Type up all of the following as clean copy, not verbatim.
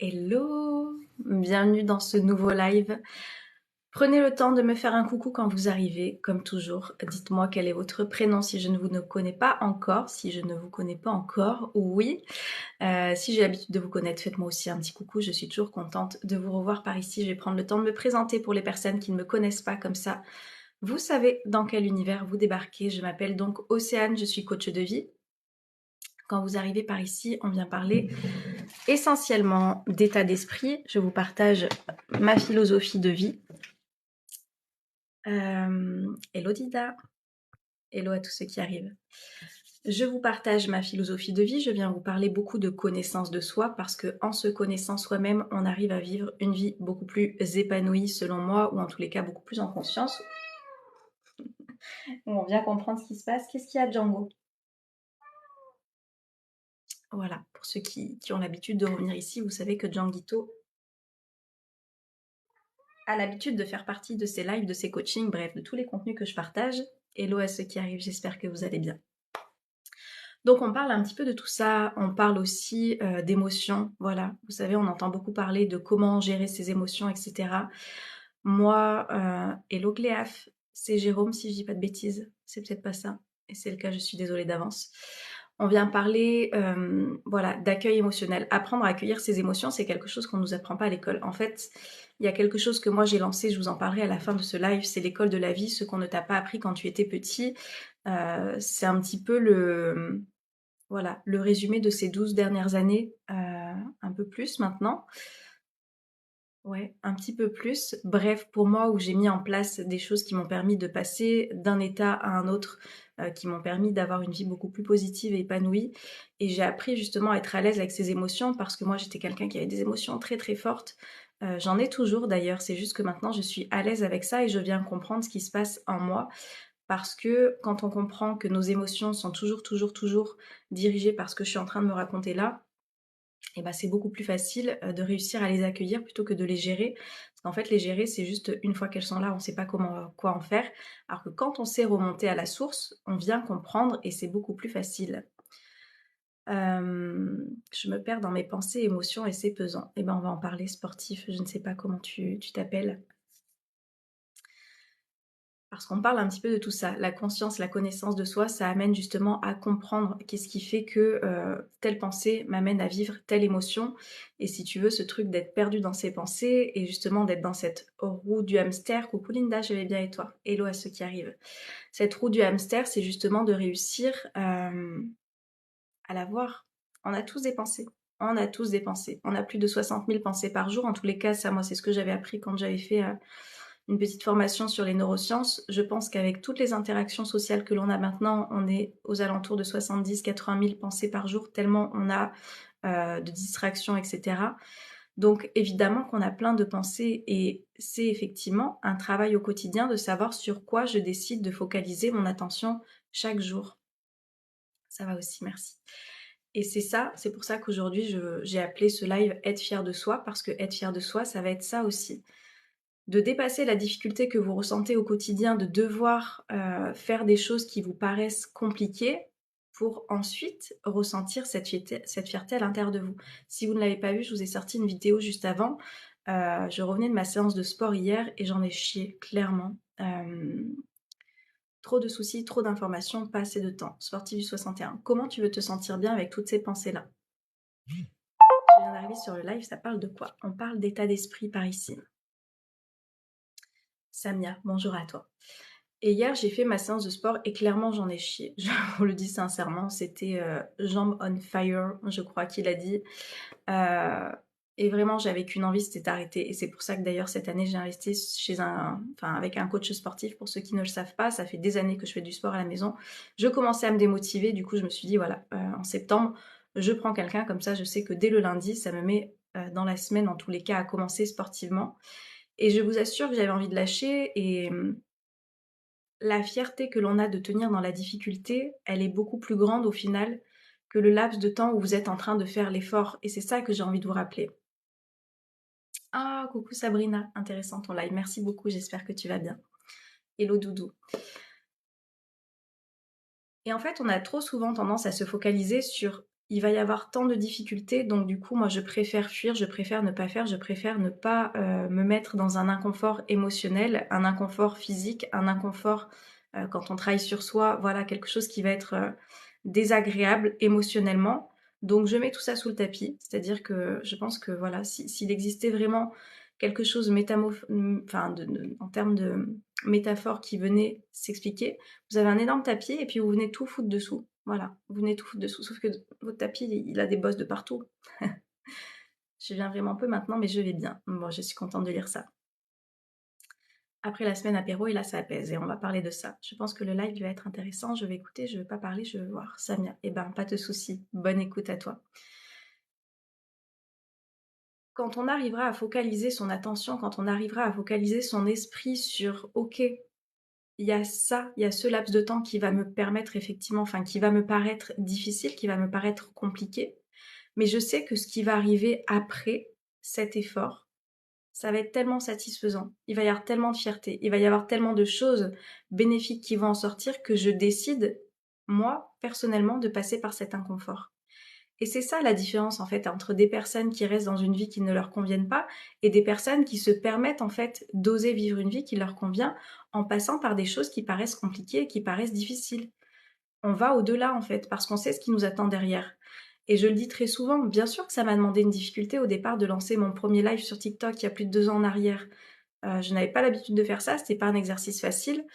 Hello, bienvenue dans ce nouveau live. Prenez le temps de me faire un coucou quand vous arrivez, comme toujours. Dites-moi quel est votre prénom si je ne vous ne connais pas encore, si je ne vous connais pas encore, oui. Si j'ai l'habitude de vous connaître, faites-moi aussi un petit coucou, je suis toujours contente de vous revoir par ici. Je vais prendre le temps de me présenter pour les personnes qui ne me connaissent pas comme ça. Vous savez dans quel univers vous débarquez. Je m'appelle donc Océane, je suis coach de vie. Quand vous arrivez par ici, on vient parler essentiellement d'état d'esprit. Je vous partage ma philosophie de vie. Hello Dida, hello à tous ceux qui arrivent. Je vous partage ma philosophie de vie, je viens vous parler beaucoup de connaissance de soi parce que en se connaissant soi-même, on arrive à vivre une vie beaucoup plus épanouie selon moi, ou en tous les cas beaucoup plus en conscience, où on vient comprendre ce qui se passe. Qu'est-ce qu'il y a Django? Voilà, pour ceux qui ont l'habitude de revenir ici, vous savez que Djanguito a l'habitude de faire partie de ces lives, de ces coachings, bref, de tous les contenus que je partage. Hello à ceux qui arrivent, j'espère que vous allez bien. Donc on parle un petit peu de tout ça, on parle aussi d'émotions, voilà. Vous savez, on entend beaucoup parler de comment gérer ses émotions, etc. Moi, hello Cléaf, c'est Jérôme si je dis pas de bêtises, c'est peut-être pas ça, et c'est le cas, je suis désolée d'avance. On vient parler voilà, d'accueil émotionnel. Apprendre à accueillir ses émotions, c'est quelque chose qu'on ne nous apprend pas à l'école. En fait, il y a quelque chose que moi j'ai lancé, je vous en parlerai à la fin de ce live, c'est l'école de la vie, ce qu'on ne t'a pas appris quand tu étais petit. C'est un petit peu le résumé de ces 12 dernières années, un peu plus maintenant. Ouais, un petit peu plus. Bref, pour moi, où j'ai mis en place des choses qui m'ont permis de passer d'un état à un autre, qui m'ont permis d'avoir une vie beaucoup plus positive et épanouie. Et j'ai appris justement à être à l'aise avec ces émotions parce que moi, j'étais quelqu'un qui avait des émotions très très fortes. J'en ai toujours d'ailleurs, c'est juste que maintenant, je suis à l'aise avec ça et je viens comprendre ce qui se passe en moi. Parce que quand on comprend que nos émotions sont toujours dirigées par ce que je suis en train de me raconter là, et ben c'est beaucoup plus facile de réussir à les accueillir plutôt que de les gérer. Parce qu'en fait, les gérer, c'est juste une fois qu'elles sont là, on ne sait pas quoi en faire. Alors que quand on sait remonter à la source, on vient comprendre et c'est beaucoup plus facile. Je me perds dans mes pensées, émotions et c'est pesant. Et ben on va en parler sportif, je ne sais pas comment tu t'appelles. Parce qu'on parle un petit peu de tout ça. La conscience, la connaissance de soi, ça amène justement à comprendre qu'est-ce qui fait que telle pensée m'amène à vivre telle émotion. Et si tu veux, ce truc d'être perdu dans ses pensées et justement d'être dans cette roue du hamster. Coucou Linda, je vais bien et toi? Hello à ceux qui arrivent. Cette roue du hamster, c'est justement de réussir à la voir. On a tous des pensées. On a tous des pensées. On a plus de 60 000 pensées par jour. En tous les cas, ça, moi, c'est ce que j'avais appris quand j'avais fait une petite formation sur les neurosciences. Je pense qu'avec toutes les interactions sociales que l'on a maintenant, on est aux alentours de 70-80 000 pensées par jour, tellement on a de distractions, etc. Donc évidemment qu'on a plein de pensées et c'est effectivement un travail au quotidien de savoir sur quoi je décide de focaliser mon attention chaque jour. Ça va aussi, merci. Et c'est ça, c'est pour ça qu'aujourd'hui j'ai appelé ce live « Être fier de soi » parce que être fier de soi, ça va être ça aussi. De dépasser la difficulté que vous ressentez au quotidien, de devoir faire des choses qui vous paraissent compliquées pour ensuite ressentir cette fierté à l'intérieur de vous. Si vous ne l'avez pas vu, je vous ai sorti une vidéo juste avant. Je revenais de ma séance de sport hier et j'en ai chié, clairement. Trop de soucis, trop d'informations, pas assez de temps. Sportif du 61. Comment tu veux te sentir bien avec toutes ces pensées-là? Je viens d'arriver sur le live, ça parle de quoi? On parle d'état d'esprit par ici. Samia, bonjour à toi. Et hier, j'ai fait ma séance de sport et clairement, j'en ai chié. Je vous le dis sincèrement, c'était jambes on fire, je crois qu'il a dit. Et vraiment, j'avais qu'une envie, c'était d'arrêter. Et c'est pour ça que d'ailleurs, cette année, j'ai investi avec un coach sportif. Pour ceux qui ne le savent pas, ça fait des années que je fais du sport à la maison. Je commençais à me démotiver. Du coup, je me suis dit, voilà, en septembre, je prends quelqu'un. Comme ça, je sais que dès le lundi, ça me met dans la semaine, en tous les cas, à commencer sportivement. Et je vous assure que j'avais envie de lâcher et la fierté que l'on a de tenir dans la difficulté, elle est beaucoup plus grande au final que le laps de temps où vous êtes en train de faire l'effort. Et c'est ça que j'ai envie de vous rappeler. Ah, coucou Sabrina, intéressant ton live. Merci beaucoup, j'espère que tu vas bien. Hello Doudou. Et en fait, on a trop souvent tendance à se focaliser sur il va y avoir tant de difficultés, donc du coup, moi, je préfère fuir, je préfère ne pas faire, je préfère ne pas me mettre dans un inconfort émotionnel, un inconfort physique, un inconfort quand on travaille sur soi, voilà, quelque chose qui va être désagréable émotionnellement. Donc je mets tout ça sous le tapis, c'est-à-dire que je pense que voilà, s'il existait vraiment quelque chose enfin, en termes de métaphore qui venait s'expliquer, vous avez un énorme tapis et puis vous venez tout foutre dessous. Voilà, vous venez tout foutre dessous. Sauf que votre tapis, il a des bosses de partout. Je viens vraiment peu maintenant, mais je vais bien. Bon, je suis contente de lire ça. Après la semaine apéro, et là, ça apaise et on va parler de ça. Je pense que le live va être intéressant. Je vais écouter, je ne veux pas parler, je veux voir. Samia, eh ben, pas de souci. Bonne écoute à toi. Quand on arrivera à focaliser son attention, quand on arrivera à focaliser son esprit sur OK, il y a ça, il y a ce laps de temps qui va me permettre effectivement, enfin qui va me paraître difficile, qui va me paraître compliqué, mais je sais que ce qui va arriver après cet effort, ça va être tellement satisfaisant, il va y avoir tellement de fierté, il va y avoir tellement de choses bénéfiques qui vont en sortir que je décide, moi, personnellement, de passer par cet inconfort. Et c'est ça la différence en fait entre des personnes qui restent dans une vie qui ne leur convienne pas et des personnes qui se permettent en fait d'oser vivre une vie qui leur convient en passant par des choses qui paraissent compliquées et qui paraissent difficiles. On va au-delà en fait parce qu'on sait ce qui nous attend derrière. Et je le dis très souvent, bien sûr que ça m'a demandé une difficulté au départ de lancer mon premier live sur TikTok il y a plus de 2 ans en arrière. Je n'avais pas l'habitude de faire ça, c'était pas un exercice facile.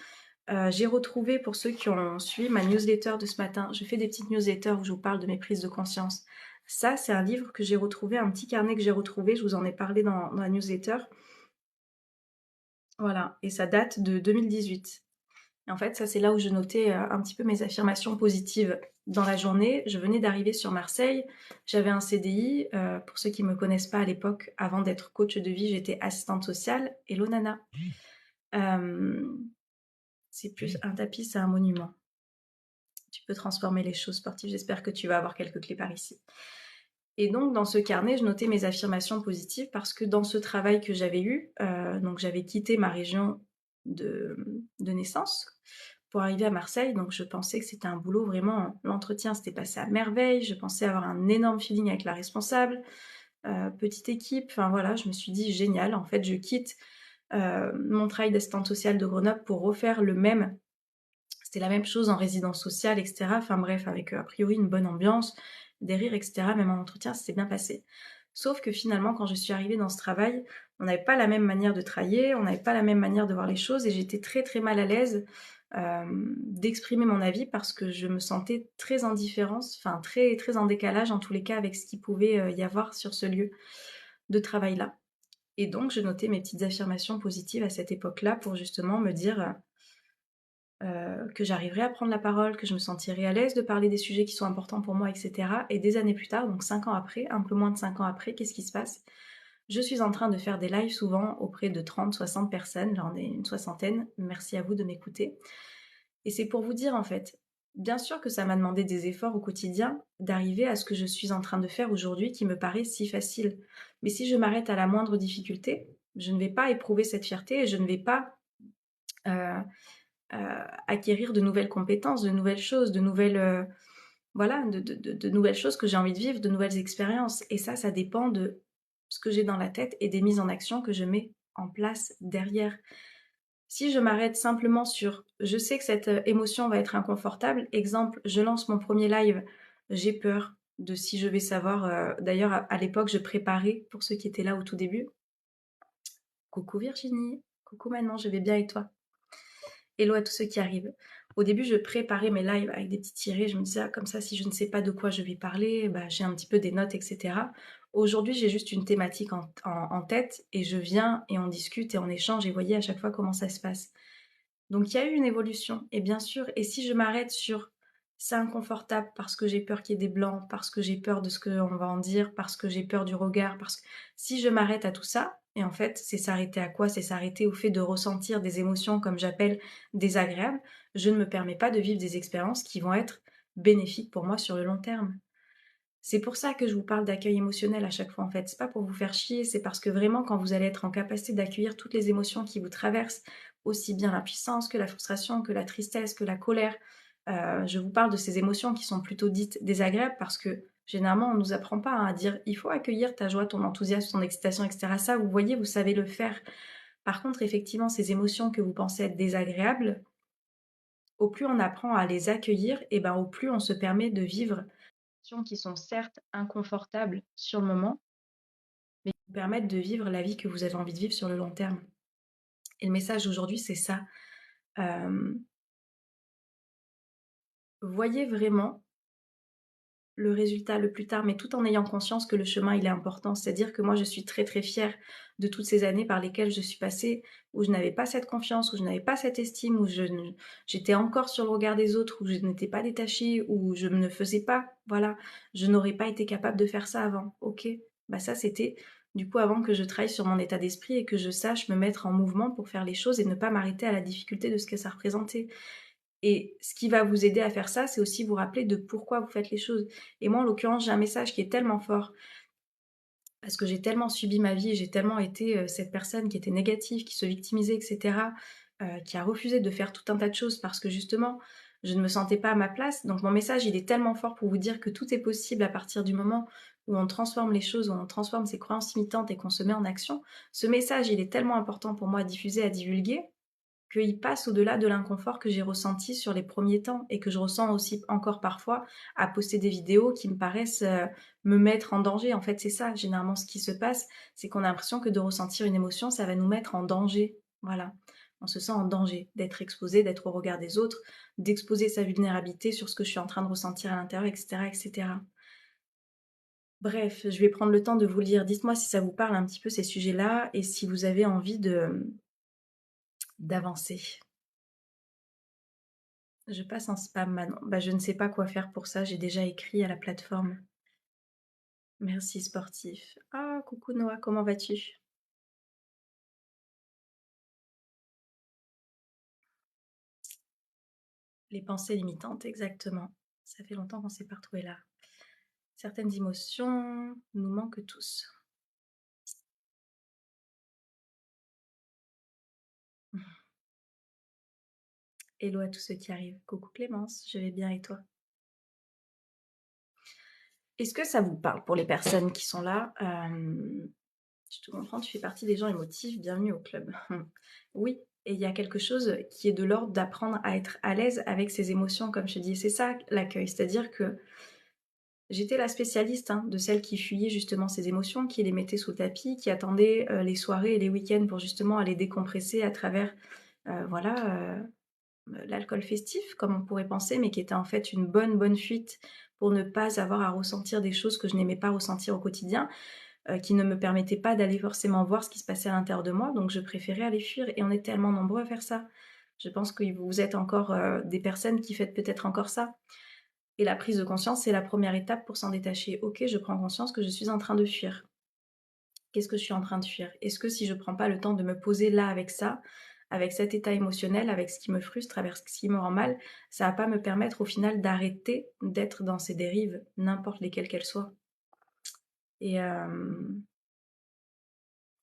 J'ai retrouvé, pour ceux qui ont suivi ma newsletter de ce matin, je fais des petites newsletters où je vous parle de mes prises de conscience. Ça, c'est un livre que j'ai retrouvé, un petit carnet que j'ai retrouvé, je vous en ai parlé dans la newsletter. Voilà, et ça date de 2018. Et en fait, ça, c'est là où je notais un petit peu mes affirmations positives dans la journée. Je venais d'arriver sur Marseille, j'avais un CDI. Pour ceux qui ne me connaissent pas à l'époque, avant d'être coach de vie, j'étais assistante sociale. Hello Nana. C'est plus un tapis, c'est un monument. Tu peux transformer les choses sportives. J'espère que tu vas avoir quelques clés par ici. Et donc, dans ce carnet, je notais mes affirmations positives parce que dans ce travail que j'avais eu, donc j'avais quitté ma région de, de naissance pour arriver à Marseille. Donc, je pensais que c'était un boulot vraiment. L'entretien s'était passé à merveille. Je pensais avoir un énorme feeling avec la responsable. Petite équipe. Enfin, voilà, je me suis dit génial. En fait, je quitte mon travail d'assistante sociale de Grenoble pour refaire le même. C'était la même chose en résidence sociale, etc. Enfin bref, avec a priori une bonne ambiance, des rires, etc. Même en entretien, ça s'est bien passé. Sauf que finalement, quand je suis arrivée dans ce travail, on n'avait pas la même manière de travailler, on n'avait pas la même manière de voir les choses et j'étais très très mal à l'aise d'exprimer mon avis parce que je me sentais très en différence, enfin très très en décalage en tous les cas avec ce qu'il pouvait y avoir sur ce lieu de travail-là. Et donc, je notais mes petites affirmations positives à cette époque-là pour justement me dire que j'arriverais à prendre la parole, que je me sentirais à l'aise de parler des sujets qui sont importants pour moi, etc. Et des années plus tard, donc 5 ans après, un peu moins de 5 ans après, qu'est-ce qui se passe? Je suis en train de faire des lives souvent auprès de 30, 60 personnes, j'en ai une soixantaine, merci à vous de m'écouter. Et c'est pour vous dire en fait, bien sûr que ça m'a demandé des efforts au quotidien d'arriver à ce que je suis en train de faire aujourd'hui qui me paraît si facile. Mais si je m'arrête à la moindre difficulté, je ne vais pas éprouver cette fierté et je ne vais pas euh, acquérir de nouvelles compétences, de nouvelles choses, de nouvelles, voilà, de nouvelles choses que j'ai envie de vivre, de nouvelles expériences. Et ça dépend de ce que j'ai dans la tête et des mises en action que je mets en place derrière. Si je m'arrête simplement sur je sais que cette émotion va être inconfortable, exemple, je lance mon premier live, j'ai peur de si je vais savoir. D'ailleurs, à l'époque, je préparais, pour ceux qui étaient là au tout début. Coucou Virginie, coucou Manon, je vais bien et toi? Hello à tous ceux qui arrivent. Au début, je préparais mes lives avec des petits tirés. Je me disais, ah, comme ça, si je ne sais pas de quoi je vais parler, bah, j'ai un petit peu des notes, etc. Aujourd'hui, j'ai juste une thématique en tête et je viens et on discute et on échange et voyez à chaque fois comment ça se passe. Donc, il y a eu une évolution. Et bien sûr, et si je m'arrête sur c'est inconfortable parce que j'ai peur qu'il y ait des blancs, parce que j'ai peur de ce qu'on va en dire, parce que j'ai peur du regard, parce que si je m'arrête à tout ça, et en fait, c'est s'arrêter à quoi? C'est s'arrêter au fait de ressentir des émotions, comme j'appelle, désagréables. Je ne me permets pas de vivre des expériences qui vont être bénéfiques pour moi sur le long terme. C'est pour ça que je vous parle d'accueil émotionnel à chaque fois en fait. C'est pas pour vous faire chier, c'est parce que vraiment quand vous allez être en capacité d'accueillir toutes les émotions qui vous traversent, aussi bien l'impuissance que la frustration, que la tristesse, que la colère, je vous parle de ces émotions qui sont plutôt dites désagréables parce que Généralement, on nous apprend pas, hein, à dire: «Il faut accueillir ta joie, ton enthousiasme, ton excitation» et cetera. Ça, vous voyez, vous savez le faire. Par contre, effectivement, ces émotions que vous pensez être désagréables, au plus on apprend à les accueillir et ben, au plus on se permet de vivre des émotions qui sont certes inconfortables sur le moment, mais qui vous permettent de vivre la vie que vous avez envie de vivre sur le long terme. Et le message d'aujourd'hui, c'est ça. Hem, Voyez vraiment le résultat le plus tard, mais tout en ayant conscience que le chemin, il est important. C'est-à-dire que moi, je suis très, très fière de toutes ces années par lesquelles je suis passée, où je n'avais pas cette confiance, où je n'avais pas cette estime, où j'étais encore sur le regard des autres, où je n'étais pas détachée, où je ne faisais pas, voilà, je n'aurais pas été capable de faire ça avant. Ok, bah ça, c'était du coup avant que je travaille sur mon état d'esprit et que je sache me mettre en mouvement pour faire les choses et ne pas m'arrêter à la difficulté de ce que ça représentait. Et ce qui va vous aider à faire ça, c'est aussi vous rappeler de pourquoi vous faites les choses. Et moi, en l'occurrence, j'ai un message qui est tellement fort, parce que j'ai tellement subi ma vie, j'ai tellement été cette personne qui était négative, qui se victimisait, etc., qui a refusé de faire tout un tas de choses parce que justement, je ne me sentais pas à ma place. Donc mon message, il est tellement fort pour vous dire que tout est possible à partir du moment où on transforme les choses, où on transforme ses croyances limitantes et qu'on se met en action. Ce message, il est tellement important pour moi à diffuser, à divulguer, qu'il passe au-delà de l'inconfort que j'ai ressenti sur les premiers temps et que je ressens aussi encore parfois à poster des vidéos qui me paraissent me mettre en danger. En fait, c'est ça, généralement, ce qui se passe, c'est qu'on a l'impression que de ressentir une émotion, ça va nous mettre en danger. Voilà. On se sent en danger d'être exposé, d'être au regard des autres, d'exposer sa vulnérabilité sur ce que je suis en train de ressentir à l'intérieur, etc., etc. Bref, je vais prendre le temps de vous lire. Dites-moi si ça vous parle un petit peu ces sujets-là et si vous avez envie de d'avancer. Je passe en spam maintenant. Bah, je ne sais pas quoi faire pour ça, j'ai déjà écrit à la plateforme. Merci sportif. Ah, coucou Noah, comment vas-tu? Les pensées limitantes, exactement. Ça fait longtemps qu'on s'est pas retrouvés là. Certaines émotions nous manquent tous. Hello à tous ceux qui arrivent. Coucou Clémence, je vais bien et toi? Est-ce que ça vous parle pour les personnes qui sont là? Je te comprends, tu fais partie des gens émotifs, bienvenue au club. Oui, et il y a quelque chose qui est de l'ordre d'apprendre à être à l'aise avec ses émotions, comme je te dis. C'est ça l'accueil, c'est-à-dire que j'étais la spécialiste hein, de celle qui fuyait justement ses émotions, qui les mettait sous le tapis, qui attendait les soirées et les week-ends pour justement aller décompresser à travers voilà, l'alcool festif, comme on pourrait penser, mais qui était en fait une bonne fuite pour ne pas avoir à ressentir des choses que je n'aimais pas ressentir au quotidien, qui ne me permettaient pas d'aller forcément voir ce qui se passait à l'intérieur de moi, donc je préférais aller fuir. Et on est tellement nombreux à faire ça. Je pense que vous êtes encore des personnes qui faites peut-être encore ça. Et la prise de conscience, c'est la première étape pour s'en détacher. Ok, je prends conscience que je suis en train de fuir. Qu'est-ce que je suis en train de fuir? Est-ce que si je prends pas le temps de me poser là avec ça, avec cet état émotionnel, avec ce qui me frustre, avec ce qui me rend mal, ça va pas me permettre au final d'arrêter d'être dans ces dérives, n'importe lesquelles qu'elles soient. Et il y a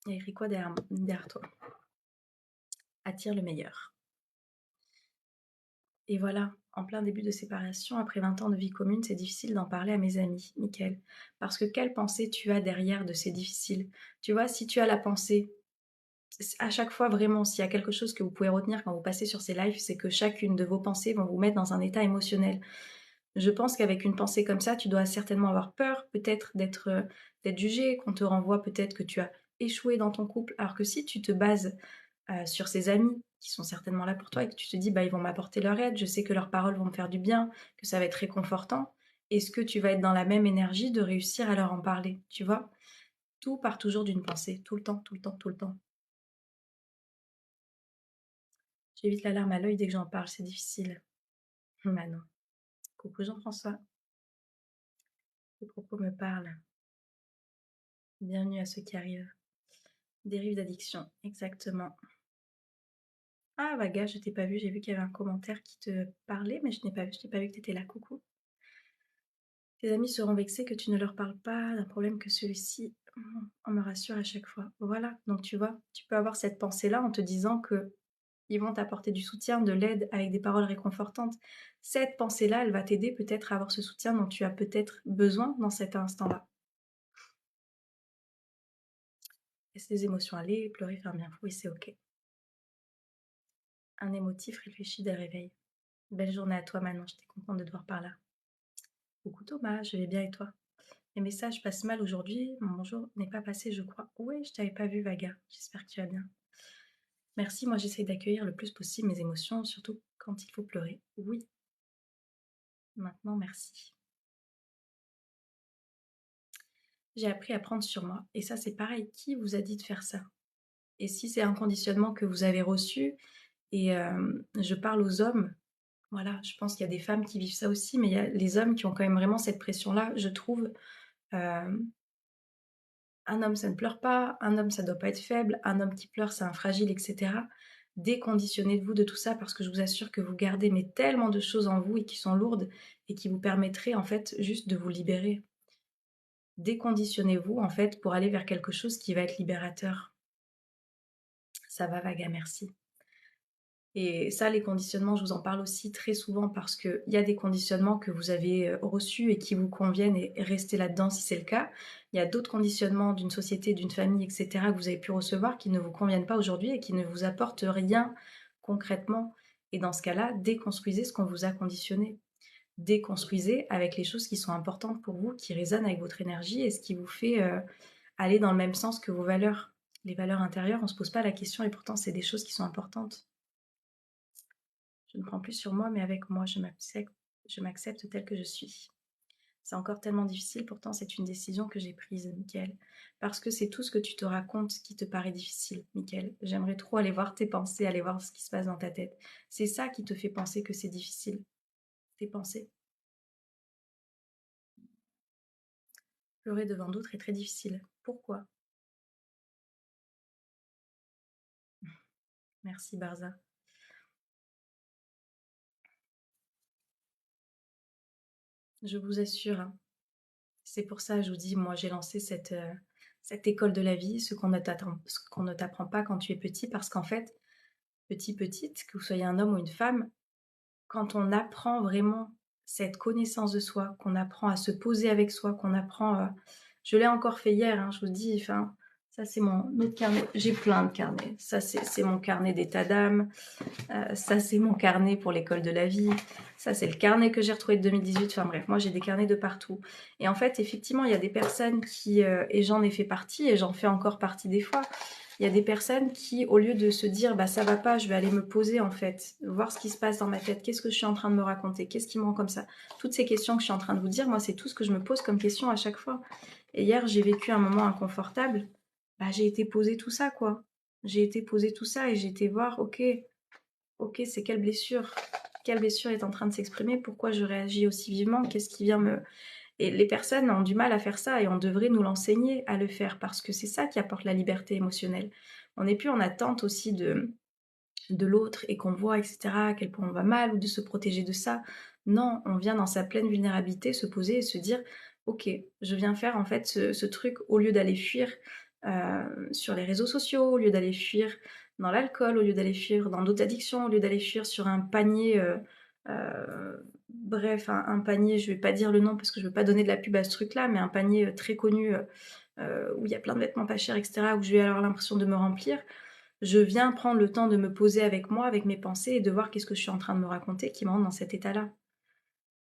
écrit quoi derrière toi? Attire le meilleur. Et voilà, en plein début de séparation, après 20 ans de vie commune, c'est difficile d'en parler à mes amis, Mickaël. Parce que quelle pensée tu as derrière de ces difficiles? Tu vois, si tu as la pensée, à chaque fois vraiment, s'il y a quelque chose que vous pouvez retenir quand vous passez sur ces lives, c'est que chacune de vos pensées vont vous mettre dans un état émotionnel. Je pense qu'avec une pensée comme ça, tu dois certainement avoir peur, peut-être d'être jugé, qu'on te renvoie peut-être que tu as échoué dans ton couple, alors que si tu te bases sur ses amis qui sont certainement là pour toi et que tu te dis bah ils vont m'apporter leur aide, je sais que leurs paroles vont me faire du bien, que ça va être réconfortant. Est-ce que tu vas être dans la même énergie de réussir à leur en parler, tu vois? Tout part toujours d'une pensée, tout le temps, tout le temps, tout le temps. J'ai vite la larme à l'œil dès que j'en parle, c'est difficile. Manon. Coucou Jean-François, les propos me parlent. Bienvenue à ceux qui arrivent. Dérive d'addiction, exactement. Ah Vaga, je t'ai pas vu, j'ai vu qu'il y avait un commentaire qui te parlait, mais je n'ai pas vu, je n'ai pas vu que tu étais là, coucou. Tes amis seront vexés que tu ne leur parles pas d'un problème que celui-ci, on me rassure à chaque fois. Voilà, donc tu vois, tu peux avoir cette pensée-là en te disant que Ils vont t'apporter du soutien, de l'aide avec des paroles réconfortantes. Cette pensée-là, elle va t'aider peut-être à avoir ce soutien dont tu as peut-être besoin dans cet instant-là. Laisse les émotions aller, pleurer, faire bien fou et c'est ok. Un émotif réfléchit des réveils. Belle journée à toi Manon, j'étais contente de te voir par là. Coucou Thomas, je vais bien et toi? Les messages passent mal aujourd'hui, mon bonjour n'est pas passé je crois. Oui, je t'avais pas vu Vaga, j'espère que tu vas bien. Merci, moi j'essaie d'accueillir le plus possible mes émotions, surtout quand il faut pleurer. Oui, maintenant merci. J'ai appris à prendre sur moi. Et ça c'est pareil, qui vous a dit de faire ça? Et si c'est un conditionnement que vous avez reçu, et je parle aux hommes, voilà, je pense qu'il y a des femmes qui vivent ça aussi, mais il y a les hommes qui ont quand même vraiment cette pression-là, je trouve. Euh, un homme, ça ne pleure pas, un homme, ça doit pas être faible, un homme qui pleure, c'est un fragile, etc. Déconditionnez-vous de tout ça parce que je vous assure que vous gardez mais tellement de choses en vous et qui sont lourdes et qui vous permettraient en fait juste de vous libérer. Déconditionnez-vous en fait pour aller vers quelque chose qui va être libérateur. Ça va, Vaga, merci. Et ça, les conditionnements, je vous en parle aussi très souvent parce qu'il y a des conditionnements que vous avez reçus et qui vous conviennent et restez là-dedans si c'est le cas. Il y a d'autres conditionnements d'une société, d'une famille, etc. que vous avez pu recevoir qui ne vous conviennent pas aujourd'hui et qui ne vous apportent rien concrètement. Et dans ce cas-là, déconstruisez ce qu'on vous a conditionné. Déconstruisez avec les choses qui sont importantes pour vous, qui résonnent avec votre énergie et ce qui vous fait aller dans le même sens que vos valeurs. Les valeurs intérieures, on ne se pose pas la question et pourtant c'est des choses qui sont importantes. Je ne prends plus sur moi, mais avec moi, je m'accepte telle que je suis. C'est encore tellement difficile, pourtant c'est une décision que j'ai prise, Mickaël. Parce que c'est tout ce que tu te racontes qui te paraît difficile, Mickaël. J'aimerais trop aller voir tes pensées, aller voir ce qui se passe dans ta tête. C'est ça qui te fait penser que c'est difficile. Tes pensées. Pleurer devant d'autres est très difficile. Pourquoi? Merci, Barza. Je vous assure, hein, c'est pour ça, je vous dis, moi j'ai lancé cette école de la vie, ce qu'on ne t'apprend pas quand tu es petit, parce qu'en fait, petite, que vous soyez un homme ou une femme, quand on apprend vraiment cette connaissance de soi, qu'on apprend à se poser avec soi, qu'on apprend... je l'ai encore fait hier, hein, je vous dis, enfin, ça c'est mon autre carnet. J'ai plein de carnets. Ça c'est mon carnet d'état d'âme. Ça c'est mon carnet pour l'école de la vie. Ça c'est le carnet que j'ai retrouvé de 2018. Enfin bref, moi j'ai des carnets de partout. Et en fait, effectivement, il y a des personnes qui... et j'en ai fait partie, et j'en fais encore partie des fois. Il y a des personnes qui, au lieu de se dire bah ça va pas, je vais aller me poser en fait, voir ce qui se passe dans ma tête, qu'est-ce que je suis en train de me raconter, qu'est-ce qui me rend comme ça. Toutes ces questions que je suis en train de vous dire, moi c'est tout ce que je me pose comme question à chaque fois. Et hier j'ai vécu un moment inconfortable, bah j'ai été poser tout ça quoi. J'ai été poser tout ça et j'ai été voir, ok, c'est quelle blessure est en train de s'exprimer, pourquoi je réagis aussi vivement, qu'est-ce qui vient me... Et les personnes ont du mal à faire ça et on devrait nous l'enseigner à le faire parce que c'est ça qui apporte la liberté émotionnelle. On n'est plus en attente aussi de l'autre et qu'on voit, etc., à quel point on va mal ou de se protéger de ça. Non, on vient dans sa pleine vulnérabilité se poser et se dire, ok, je viens faire en fait ce truc au lieu d'aller fuir sur les réseaux sociaux, au lieu d'aller fuir dans l'alcool, au lieu d'aller fuir dans d'autres addictions, au lieu d'aller fuir sur un panier... bref, un panier, je vais pas dire le nom parce que je veux pas donner de la pub à ce truc-là, mais un panier très connu où il y a plein de vêtements pas chers, etc., où je vais avoir l'impression de me remplir. Je viens prendre le temps de me poser avec moi, avec mes pensées et de voir qu'est-ce que je suis en train de me raconter qui me rend dans cet état-là.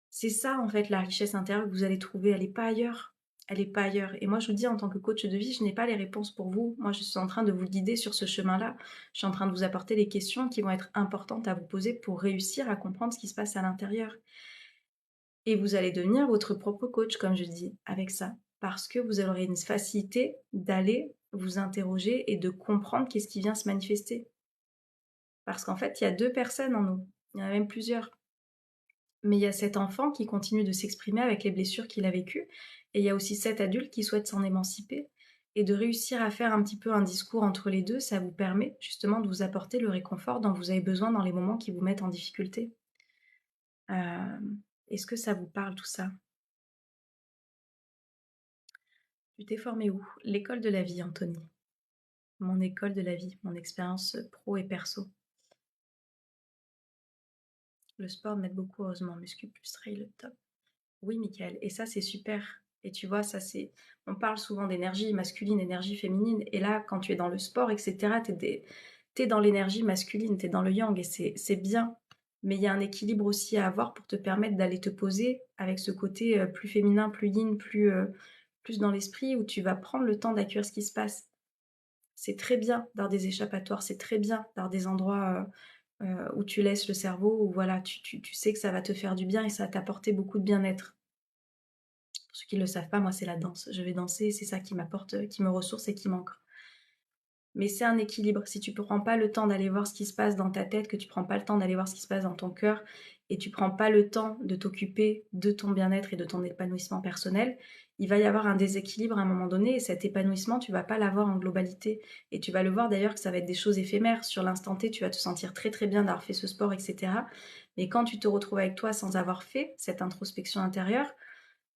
C'est ça en fait la richesse intérieure que vous allez trouver, elle n'est pas ailleurs. Elle n'est pas ailleurs. Et moi je vous dis en tant que coach de vie, je n'ai pas les réponses pour vous. Moi je suis en train de vous guider sur ce chemin-là. Je suis en train de vous apporter les questions qui vont être importantes à vous poser pour réussir à comprendre ce qui se passe à l'intérieur. Et vous allez devenir votre propre coach, comme je dis, avec ça. Parce que vous aurez une facilité d'aller vous interroger et de comprendre qu'est-ce qui vient se manifester. Parce qu'en fait, il y a deux personnes en nous. Il y en a même plusieurs. Mais il y a cet enfant qui continue de s'exprimer avec les blessures qu'il a vécues. Et il y a aussi cet adulte qui souhaite s'en émanciper. Et de réussir à faire un petit peu un discours entre les deux, ça vous permet justement de vous apporter le réconfort dont vous avez besoin dans les moments qui vous mettent en difficulté. Euh, Est-ce que ça vous parle tout ça? Tu t'es formé où? L'école de la vie, Anthony. Mon école de la vie, mon expérience pro et perso. Le sport m'aide beaucoup, heureusement. Muscu plus trail, le top. Oui, Michael. Et ça, c'est super. Et tu vois, ça, c'est. On parle souvent d'énergie masculine, énergie féminine. Et là, quand tu es dans le sport, etc., t'es dans l'énergie masculine, t'es dans le yang. Et c'est bien. Mais il y a un équilibre aussi à avoir pour te permettre d'aller te poser avec ce côté plus féminin, plus yin, plus dans l'esprit, où tu vas prendre le temps d'accueillir ce qui se passe. C'est très bien d'avoir des échappatoires, c'est très bien d'avoir des endroits où tu laisses le cerveau, où voilà, tu sais que ça va te faire du bien et ça va t'apporter beaucoup de bien-être. Pour ceux qui ne le savent pas, moi, c'est la danse. Je vais danser, c'est ça qui m'apporte, qui me ressource et qui m'ancre. Mais c'est un équilibre. Si tu ne prends pas le temps d'aller voir ce qui se passe dans ta tête, que tu ne prends pas le temps d'aller voir ce qui se passe dans ton cœur, et tu ne prends pas le temps de t'occuper de ton bien-être et de ton épanouissement personnel, il va y avoir un déséquilibre à un moment donné, et cet épanouissement, tu ne vas pas l'avoir en globalité. Et tu vas le voir d'ailleurs que ça va être des choses éphémères. Sur l'instant T, tu vas te sentir très très bien d'avoir fait ce sport, etc. Mais quand tu te retrouves avec toi sans avoir fait cette introspection intérieure,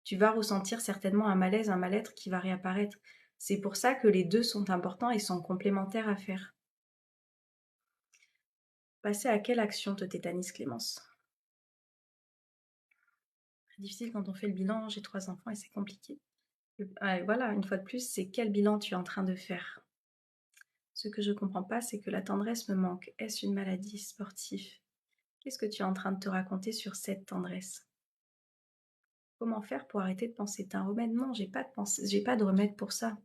tu vas ressentir certainement un malaise, un mal-être qui va réapparaître. C'est pour ça que les deux sont importants et sont complémentaires à faire. Passer à quelle action te tétanise, Clémence? C'est difficile quand on fait le bilan, j'ai 3 enfants et c'est compliqué. Voilà, une fois de plus, c'est quel bilan tu es en train de faire? Ce que je comprends pas, c'est que la tendresse me manque. Est-ce une maladie sportive? Qu'est-ce que tu es en train de te raconter sur cette tendresse? Comment faire pour arrêter de penser? T'as un remède? Non, j'ai pas de remède pour ça.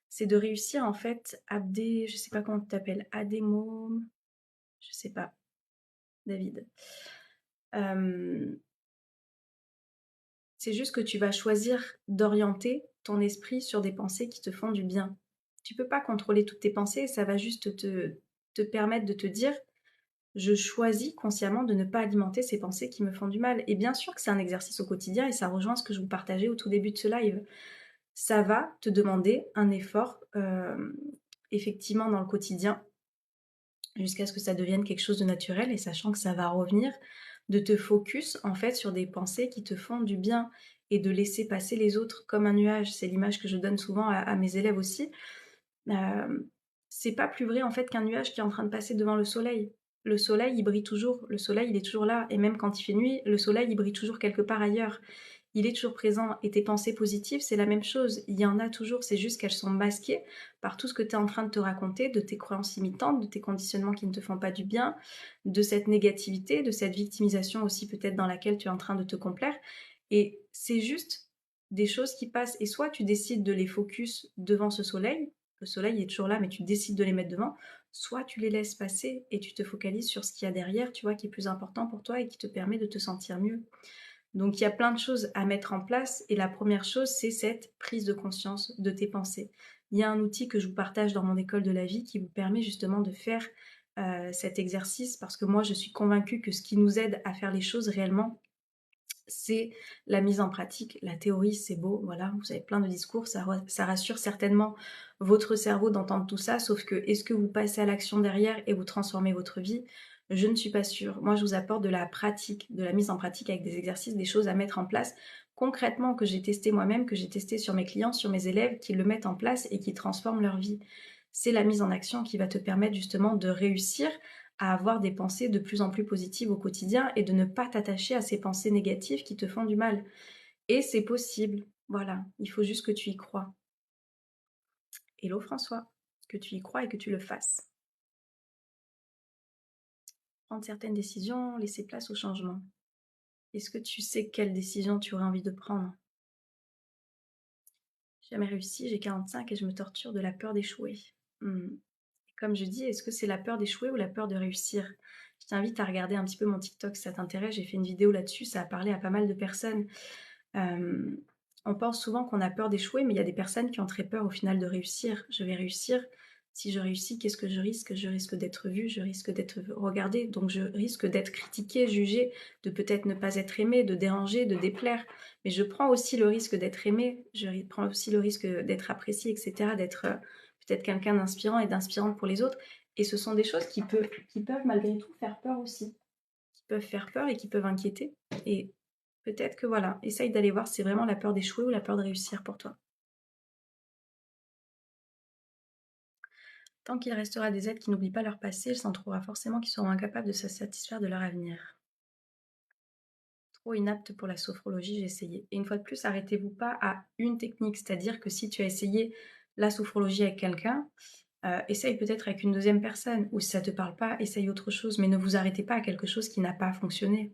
C'est de réussir en fait, je sais pas comment tu t'appelles, adémome, je sais pas, David. Euh, c'est juste que tu vas choisir d'orienter ton esprit sur des pensées qui te font du bien. Tu peux pas contrôler toutes tes pensées, ça va juste te permettre de te dire, je choisis consciemment de ne pas alimenter ces pensées qui me font du mal. Et bien sûr que c'est un exercice au quotidien et ça rejoint ce que je vous partageais au tout début de ce live. Ça va te demander un effort, effectivement, dans le quotidien, jusqu'à ce que ça devienne quelque chose de naturel et sachant que ça va revenir, de te focus en fait sur des pensées qui te font du bien et de laisser passer les autres comme un nuage. C'est l'image que je donne souvent à mes élèves aussi. C'est pas plus vrai en fait qu'un nuage qui est en train de passer devant le soleil. Le soleil, il brille toujours. Le soleil, il est toujours là. Et même quand il fait nuit, le soleil, il brille toujours quelque part ailleurs. Il est toujours présent. Et tes pensées positives, c'est la même chose. Il y en a toujours. C'est juste qu'elles sont masquées par tout ce que tu es en train de te raconter, de tes croyances imitantes, de tes conditionnements qui ne te font pas du bien, de cette négativité, de cette victimisation aussi peut-être dans laquelle tu es en train de te complaire. Et c'est juste des choses qui passent. Et soit tu décides de les focus devant ce soleil, le soleil est toujours là, mais tu décides de les mettre devant, soit tu les laisses passer et tu te focalises sur ce qu'il y a derrière, tu vois, qui est plus important pour toi et qui te permet de te sentir mieux. Donc il y a plein de choses à mettre en place et la première chose, c'est cette prise de conscience de tes pensées. Il y a un outil que je vous partage dans mon école de la vie qui vous permet justement de faire cet exercice parce que moi je suis convaincue que ce qui nous aide à faire les choses réellement, c'est la mise en pratique. La théorie, c'est beau, voilà, vous avez plein de discours, ça rassure certainement votre cerveau d'entendre tout ça, sauf que est-ce que vous passez à l'action derrière et vous transformez votre vie? Je ne suis pas sûre. Moi, je vous apporte de la pratique, de la mise en pratique avec des exercices, des choses à mettre en place concrètement que j'ai testé moi-même, que j'ai testé sur mes clients, sur mes élèves, qui le mettent en place et qui transforment leur vie. C'est la mise en action qui va te permettre justement de réussir à avoir des pensées de plus en plus positives au quotidien et de ne pas t'attacher à ces pensées négatives qui te font du mal. Et c'est possible. Voilà, il faut juste que tu y crois. Hello François, que tu y crois et que tu le fasses. Prendre certaines décisions, laisser place au changement. Est-ce que tu sais quelle décision tu aurais envie de prendre? J'ai jamais réussi, j'ai 45 et je me torture de la peur d'échouer. Comme je dis, est-ce que c'est la peur d'échouer ou la peur de réussir? Je t'invite à regarder un petit peu mon TikTok si ça t'intéresse. J'ai fait une vidéo là-dessus, ça a parlé à pas mal de personnes. On pense souvent qu'on a peur d'échouer, mais il y a des personnes qui ont très peur au final de réussir. Je vais réussir. Si je réussis, qu'est-ce que je risque? Je risque d'être vue, je risque d'être regardée, donc je risque d'être critiquée, jugée, de peut-être ne pas être aimée, de déranger, de déplaire. Mais je prends aussi le risque d'être aimée, je prends aussi le risque d'être appréciée, etc., d'être peut-être quelqu'un d'inspirant et d'inspirante pour les autres. Et ce sont des choses qui peuvent malgré tout faire peur aussi, qui peuvent faire peur et qui peuvent inquiéter. Et peut-être que voilà, essaye d'aller voir si c'est vraiment la peur d'échouer ou la peur de réussir pour toi. Tant qu'il restera des êtres qui n'oublient pas leur passé, il s'en trouvera forcément qui seront incapables de se satisfaire de leur avenir. trop inapte pour la sophrologie, j'ai essayé. Et une fois de plus, arrêtez-vous pas à une technique. C'est-à-dire que si tu as essayé la sophrologie avec quelqu'un, essaye peut-être avec une deuxième personne. Ou si ça te parle pas, essaye autre chose. Mais ne vous arrêtez pas à quelque chose qui n'a pas fonctionné.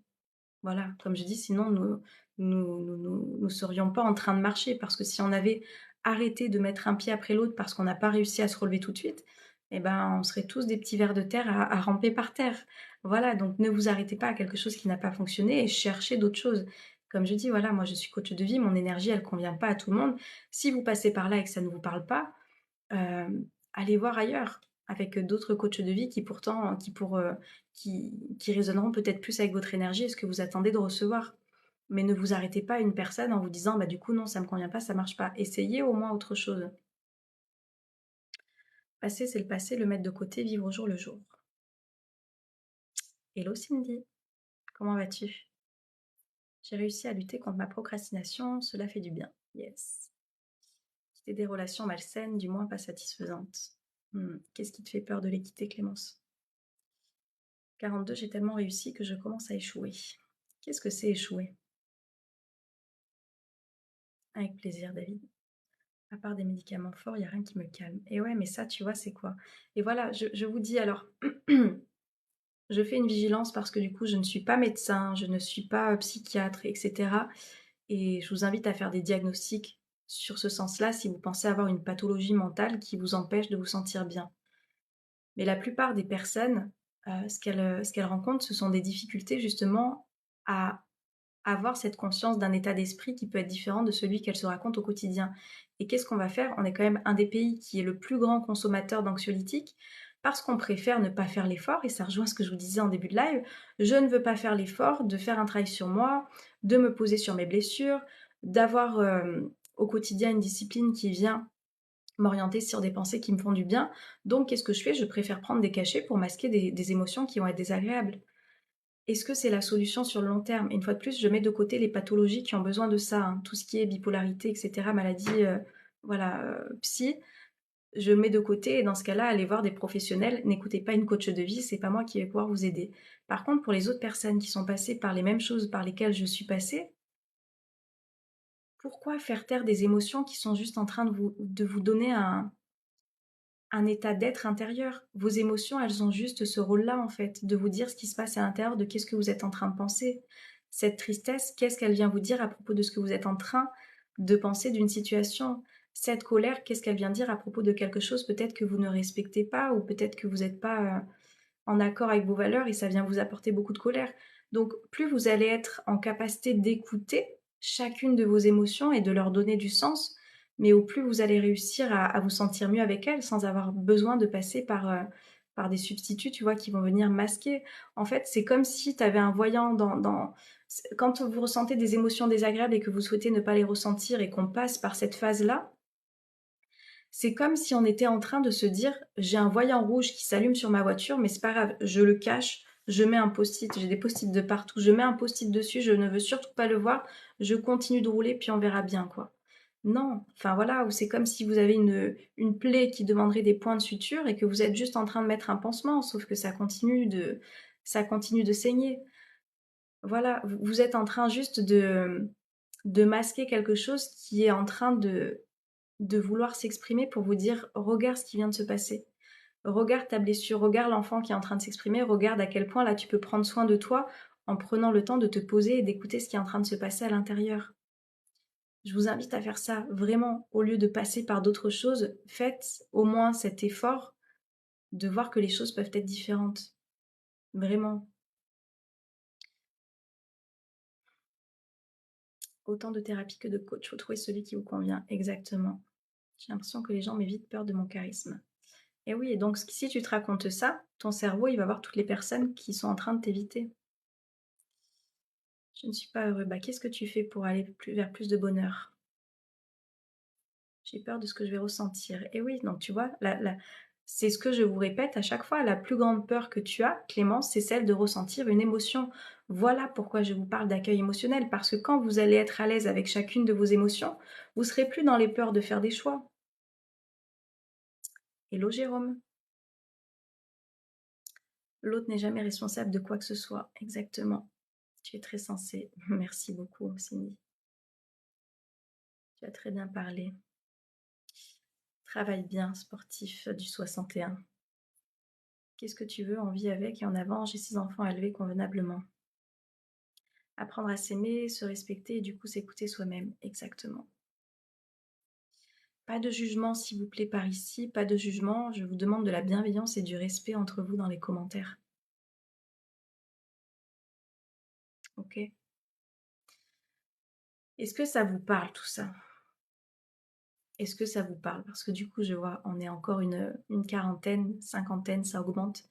Voilà, comme je dis, sinon nous serions pas en train de marcher. Parce que si on avait arrêté de mettre un pied après l'autre parce qu'on n'a pas réussi à se relever tout de suite, eh ben, on serait tous des petits vers de terre à ramper par terre. Voilà, donc ne vous arrêtez pas à quelque chose qui n'a pas fonctionné et cherchez d'autres choses. Comme je dis, voilà, moi je suis coach de vie, mon énergie, elle convient pas à tout le monde. Si vous passez par là et que ça ne vous parle pas, allez voir ailleurs avec d'autres coachs de vie qui pourtant qui résonneront peut-être plus avec votre énergie et ce que vous attendez de recevoir. Mais ne vous arrêtez pas à une personne en vous disant: «Bah, du coup, non, ça me convient pas, ça marche pas». Essayez au moins autre chose. Passé, c'est le passé, le mettre de côté, vivre au jour le jour. Hello Cindy, comment vas-tu? J'ai réussi à lutter contre ma procrastination, cela fait du bien. Yes. Quitter des relations malsaines, du moins pas satisfaisantes. Qu'est-ce qui te fait peur de les quitter, Clémence? 42, j'ai tellement réussi que je commence à échouer. Qu'est-ce que c'est échouer? Avec plaisir, David. À part des médicaments forts, il n'y a rien qui me calme. Et ouais, mais ça, tu vois, c'est quoi? Et voilà, je vous dis alors, je fais une vigilance parce que du coup, je ne suis pas médecin, je ne suis pas psychiatre, etc. Et je vous invite à faire des diagnostics sur ce sens-là si vous pensez avoir une pathologie mentale qui vous empêche de vous sentir bien. Mais la plupart des personnes, ce qu'elles rencontrent, ce sont des difficultés justement à avoir cette conscience d'un état d'esprit qui peut être différent de celui qu'elles se racontent au quotidien. Et qu'est-ce qu'on va faire? On est quand même un des pays qui est le plus grand consommateur d'anxiolytiques parce qu'on préfère ne pas faire l'effort, et ça rejoint ce que je vous disais en début de live, je ne veux pas faire l'effort de faire un travail sur moi, de me poser sur mes blessures, d'avoir au quotidien une discipline qui vient m'orienter sur des pensées qui me font du bien. Donc qu'est-ce que je fais? Je préfère prendre des cachets pour masquer des émotions qui vont être désagréables. Est-ce que c'est la solution sur le long terme? Et une fois de plus, je mets de côté les pathologies qui ont besoin de ça, hein, tout ce qui est bipolarité, etc., maladie, voilà, psy, je mets de côté et dans ce cas-là, allez voir des professionnels. N'écoutez pas une coach de vie, c'est pas moi qui vais pouvoir vous aider. Par contre, pour les autres personnes qui sont passées par les mêmes choses par lesquelles je suis passée, pourquoi faire taire des émotions qui sont juste en train de vous donner un état d'être intérieur? Vos émotions, elles ont juste ce rôle-là, en fait, de vous dire ce qui se passe à l'intérieur, de qu'est-ce que vous êtes en train de penser. Cette tristesse, qu'est-ce qu'elle vient vous dire à propos de ce que vous êtes en train de penser d'une situation? Cette colère, qu'est-ce qu'elle vient dire à propos de quelque chose peut-être que vous ne respectez pas ou peut-être que vous n'êtes pas en accord avec vos valeurs et ça vient vous apporter beaucoup de colère. Donc, plus vous allez être en capacité d'écouter chacune de vos émotions et de leur donner du sens, mais au plus vous allez réussir à vous sentir mieux avec elles sans avoir besoin de passer par des substituts, tu vois, qui vont venir masquer. En fait, c'est comme si tu avais un voyant quand vous ressentez des émotions désagréables et que vous souhaitez ne pas les ressentir et qu'on passe par cette phase-là, c'est comme si on était en train de se dire: «J'ai un voyant rouge qui s'allume sur ma voiture, mais c'est pas grave, je le cache, je mets un post-it», j'ai des post-it de partout, je mets un post-it dessus, je ne veux surtout pas le voir, je continue de rouler, puis on verra bien, quoi. Non, enfin voilà, ou c'est comme si vous avez une plaie qui demanderait des points de suture et que vous êtes juste en train de mettre un pansement, sauf que ça continue de saigner. Voilà, vous êtes en train juste de masquer quelque chose qui est en train de vouloir s'exprimer pour vous dire: «Regarde ce qui vient de se passer. Regarde ta blessure, regarde l'enfant qui est en train de s'exprimer, regarde à quel point là tu peux prendre soin de toi en prenant le temps de te poser et d'écouter ce qui est en train de se passer à l'intérieur». Je vous invite à faire ça, vraiment, au lieu de passer par d'autres choses, faites au moins cet effort de voir que les choses peuvent être différentes. Vraiment. Autant de thérapie que de coach, faut trouver celui qui vous convient. Exactement. J'ai l'impression que les gens m'évitent peur de mon charisme. Et oui, et donc si tu te racontes ça, ton cerveau, il va voir toutes les personnes qui sont en train de t'éviter. Je ne suis pas heureux. Bah, qu'est-ce que tu fais pour aller vers plus de bonheur? J'ai peur de ce que je vais ressentir. Et oui, donc tu vois, c'est ce que je vous répète à chaque fois. La plus grande peur que tu as, Clémence, c'est celle de ressentir une émotion. Voilà pourquoi je vous parle d'accueil émotionnel. Parce que quand vous allez être à l'aise avec chacune de vos émotions, vous serez plus dans les peurs de faire des choix. Hello Jérôme. L'autre n'est jamais responsable de quoi que ce soit. Exactement. Tu es très sensée. Merci beaucoup, Cindy. Tu as très bien parlé. Travaille bien, sportif du 61. Qu'est-ce que tu veux? En vie avec et en avant, j'ai 6 enfants à élever convenablement. Apprendre à s'aimer, se respecter et du coup s'écouter soi-même. Exactement. Pas de jugement, s'il vous plaît, par ici. Pas de jugement. Je vous demande de la bienveillance et du respect entre vous dans les commentaires. Ok? Est-ce que ça vous parle tout ça? Est-ce que ça vous parle? Parce que du coup, je vois, on est encore une quarantaine, cinquantaine, ça augmente.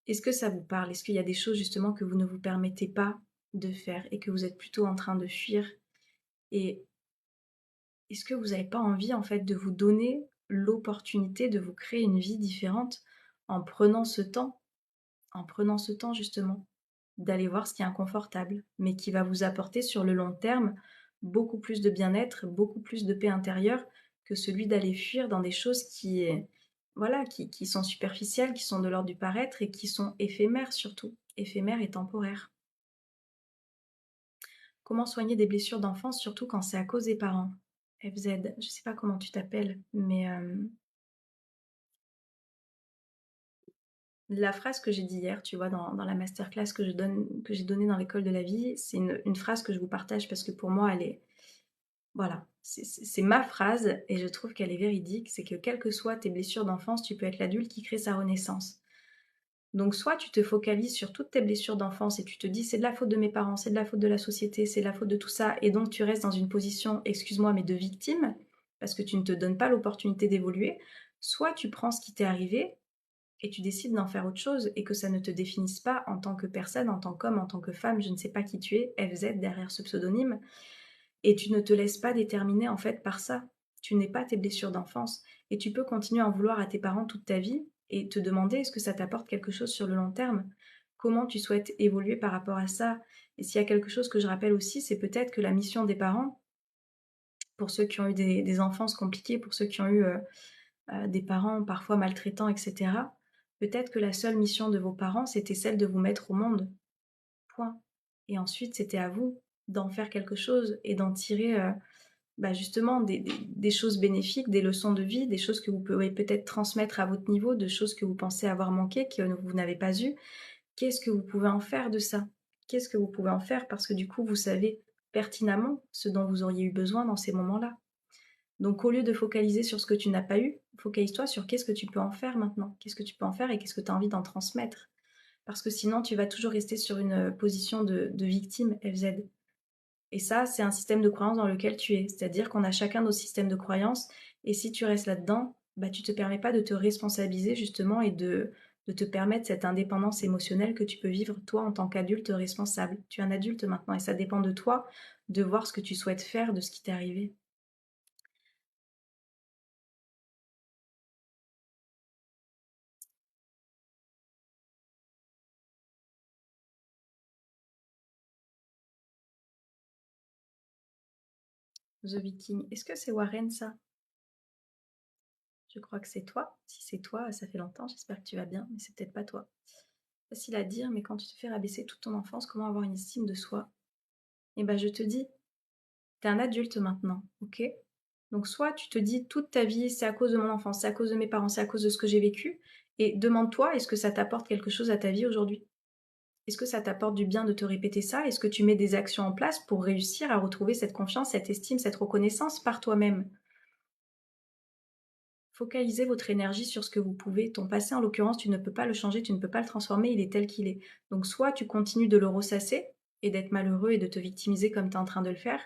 Est-ce que ça vous parle? Est-ce qu'il y a des choses justement que vous ne vous permettez pas de faire et que vous êtes plutôt en train de fuir? Et est-ce que vous n'avez pas envie en fait de vous donner l'opportunité de vous créer une vie différente en prenant ce temps justement d'aller voir ce qui est inconfortable, mais qui va vous apporter sur le long terme beaucoup plus de bien-être, beaucoup plus de paix intérieure que celui d'aller fuir dans des choses qui, voilà, qui sont superficielles, qui sont de l'ordre du paraître et qui sont éphémères surtout, éphémères et temporaires. Comment soigner des blessures d'enfance, surtout quand c'est à cause des parents? FZ, je sais pas comment tu t'appelles, mais la phrase que j'ai dit hier, tu vois, dans la masterclass que j'ai donnée dans l'école de la vie, c'est une phrase que je vous partage parce que pour moi, elle est, voilà, c'est ma phrase et je trouve qu'elle est véridique. C'est que quelles que soient tes blessures d'enfance, tu peux être l'adulte qui crée sa renaissance. Donc soit tu te focalises sur toutes tes blessures d'enfance et tu te dis c'est de la faute de mes parents, c'est de la faute de la société, c'est de la faute de tout ça, et donc tu restes dans une position, excuse-moi, mais de victime, parce que tu ne te donnes pas l'opportunité d'évoluer. Soit tu prends ce qui t'est arrivé et tu décides d'en faire autre chose et que ça ne te définisse pas en tant que personne, en tant qu'homme, en tant que femme, je ne sais pas qui tu es, FZ derrière ce pseudonyme, et tu ne te laisses pas déterminer en fait par ça. Tu n'es pas tes blessures d'enfance et tu peux continuer à en vouloir à tes parents toute ta vie et te demander est-ce que ça t'apporte quelque chose sur le long terme? Comment tu souhaites évoluer par rapport à ça? Et s'il y a quelque chose que je rappelle aussi, c'est peut-être que la mission des parents, pour ceux qui ont eu des enfances compliquées, pour ceux qui ont eu des parents parfois maltraitants, etc., peut-être que la seule mission de vos parents, c'était celle de vous mettre au monde. Point. Et ensuite, c'était à vous d'en faire quelque chose et d'en tirer justement des choses bénéfiques, des leçons de vie, des choses que vous pouvez peut-être transmettre à votre niveau, de choses que vous pensez avoir manqué, que vous n'avez pas eues. Qu'est-ce que vous pouvez en faire de ça? Qu'est-ce que vous pouvez en faire? Parce que du coup, vous savez pertinemment ce dont vous auriez eu besoin dans ces moments-là. Donc au lieu de focaliser sur ce que tu n'as pas eu, focalise-toi sur qu'est-ce que tu peux en faire maintenant. Qu'est-ce que tu peux en faire et qu'est-ce que tu as envie d'en transmettre. Parce que sinon, tu vas toujours rester sur une position de victime, FZ. Et ça, c'est un système de croyance dans lequel tu es. C'est-à-dire qu'on a chacun nos systèmes de croyance. Et si tu restes là-dedans, tu te permets pas de te responsabiliser justement et de te permettre cette indépendance émotionnelle que tu peux vivre toi en tant qu'adulte responsable. Tu es un adulte maintenant et ça dépend de toi de voir ce que tu souhaites faire de ce qui t'est arrivé. The Viking. Est-ce que c'est Warren ça? Je crois que c'est toi. Si c'est toi, ça fait longtemps, j'espère que tu vas bien, mais c'est peut-être pas toi. Facile à dire, mais quand tu te fais rabaisser toute ton enfance, comment avoir une estime de soi? Eh ben je te dis, t'es un adulte maintenant, ok? Donc soit tu te dis toute ta vie, c'est à cause de mon enfance, c'est à cause de mes parents, c'est à cause de ce que j'ai vécu, et demande-toi, est-ce que ça t'apporte quelque chose à ta vie aujourd'hui? Est-ce que ça t'apporte du bien de te répéter ça? Est-ce que tu mets des actions en place pour réussir à retrouver cette confiance, cette estime, cette reconnaissance par toi-même? Focalisez votre énergie sur ce que vous pouvez. Ton passé, en l'occurrence, tu ne peux pas le changer, tu ne peux pas le transformer, il est tel qu'il est. Donc soit tu continues de le ressasser et d'être malheureux et de te victimiser comme tu es en train de le faire,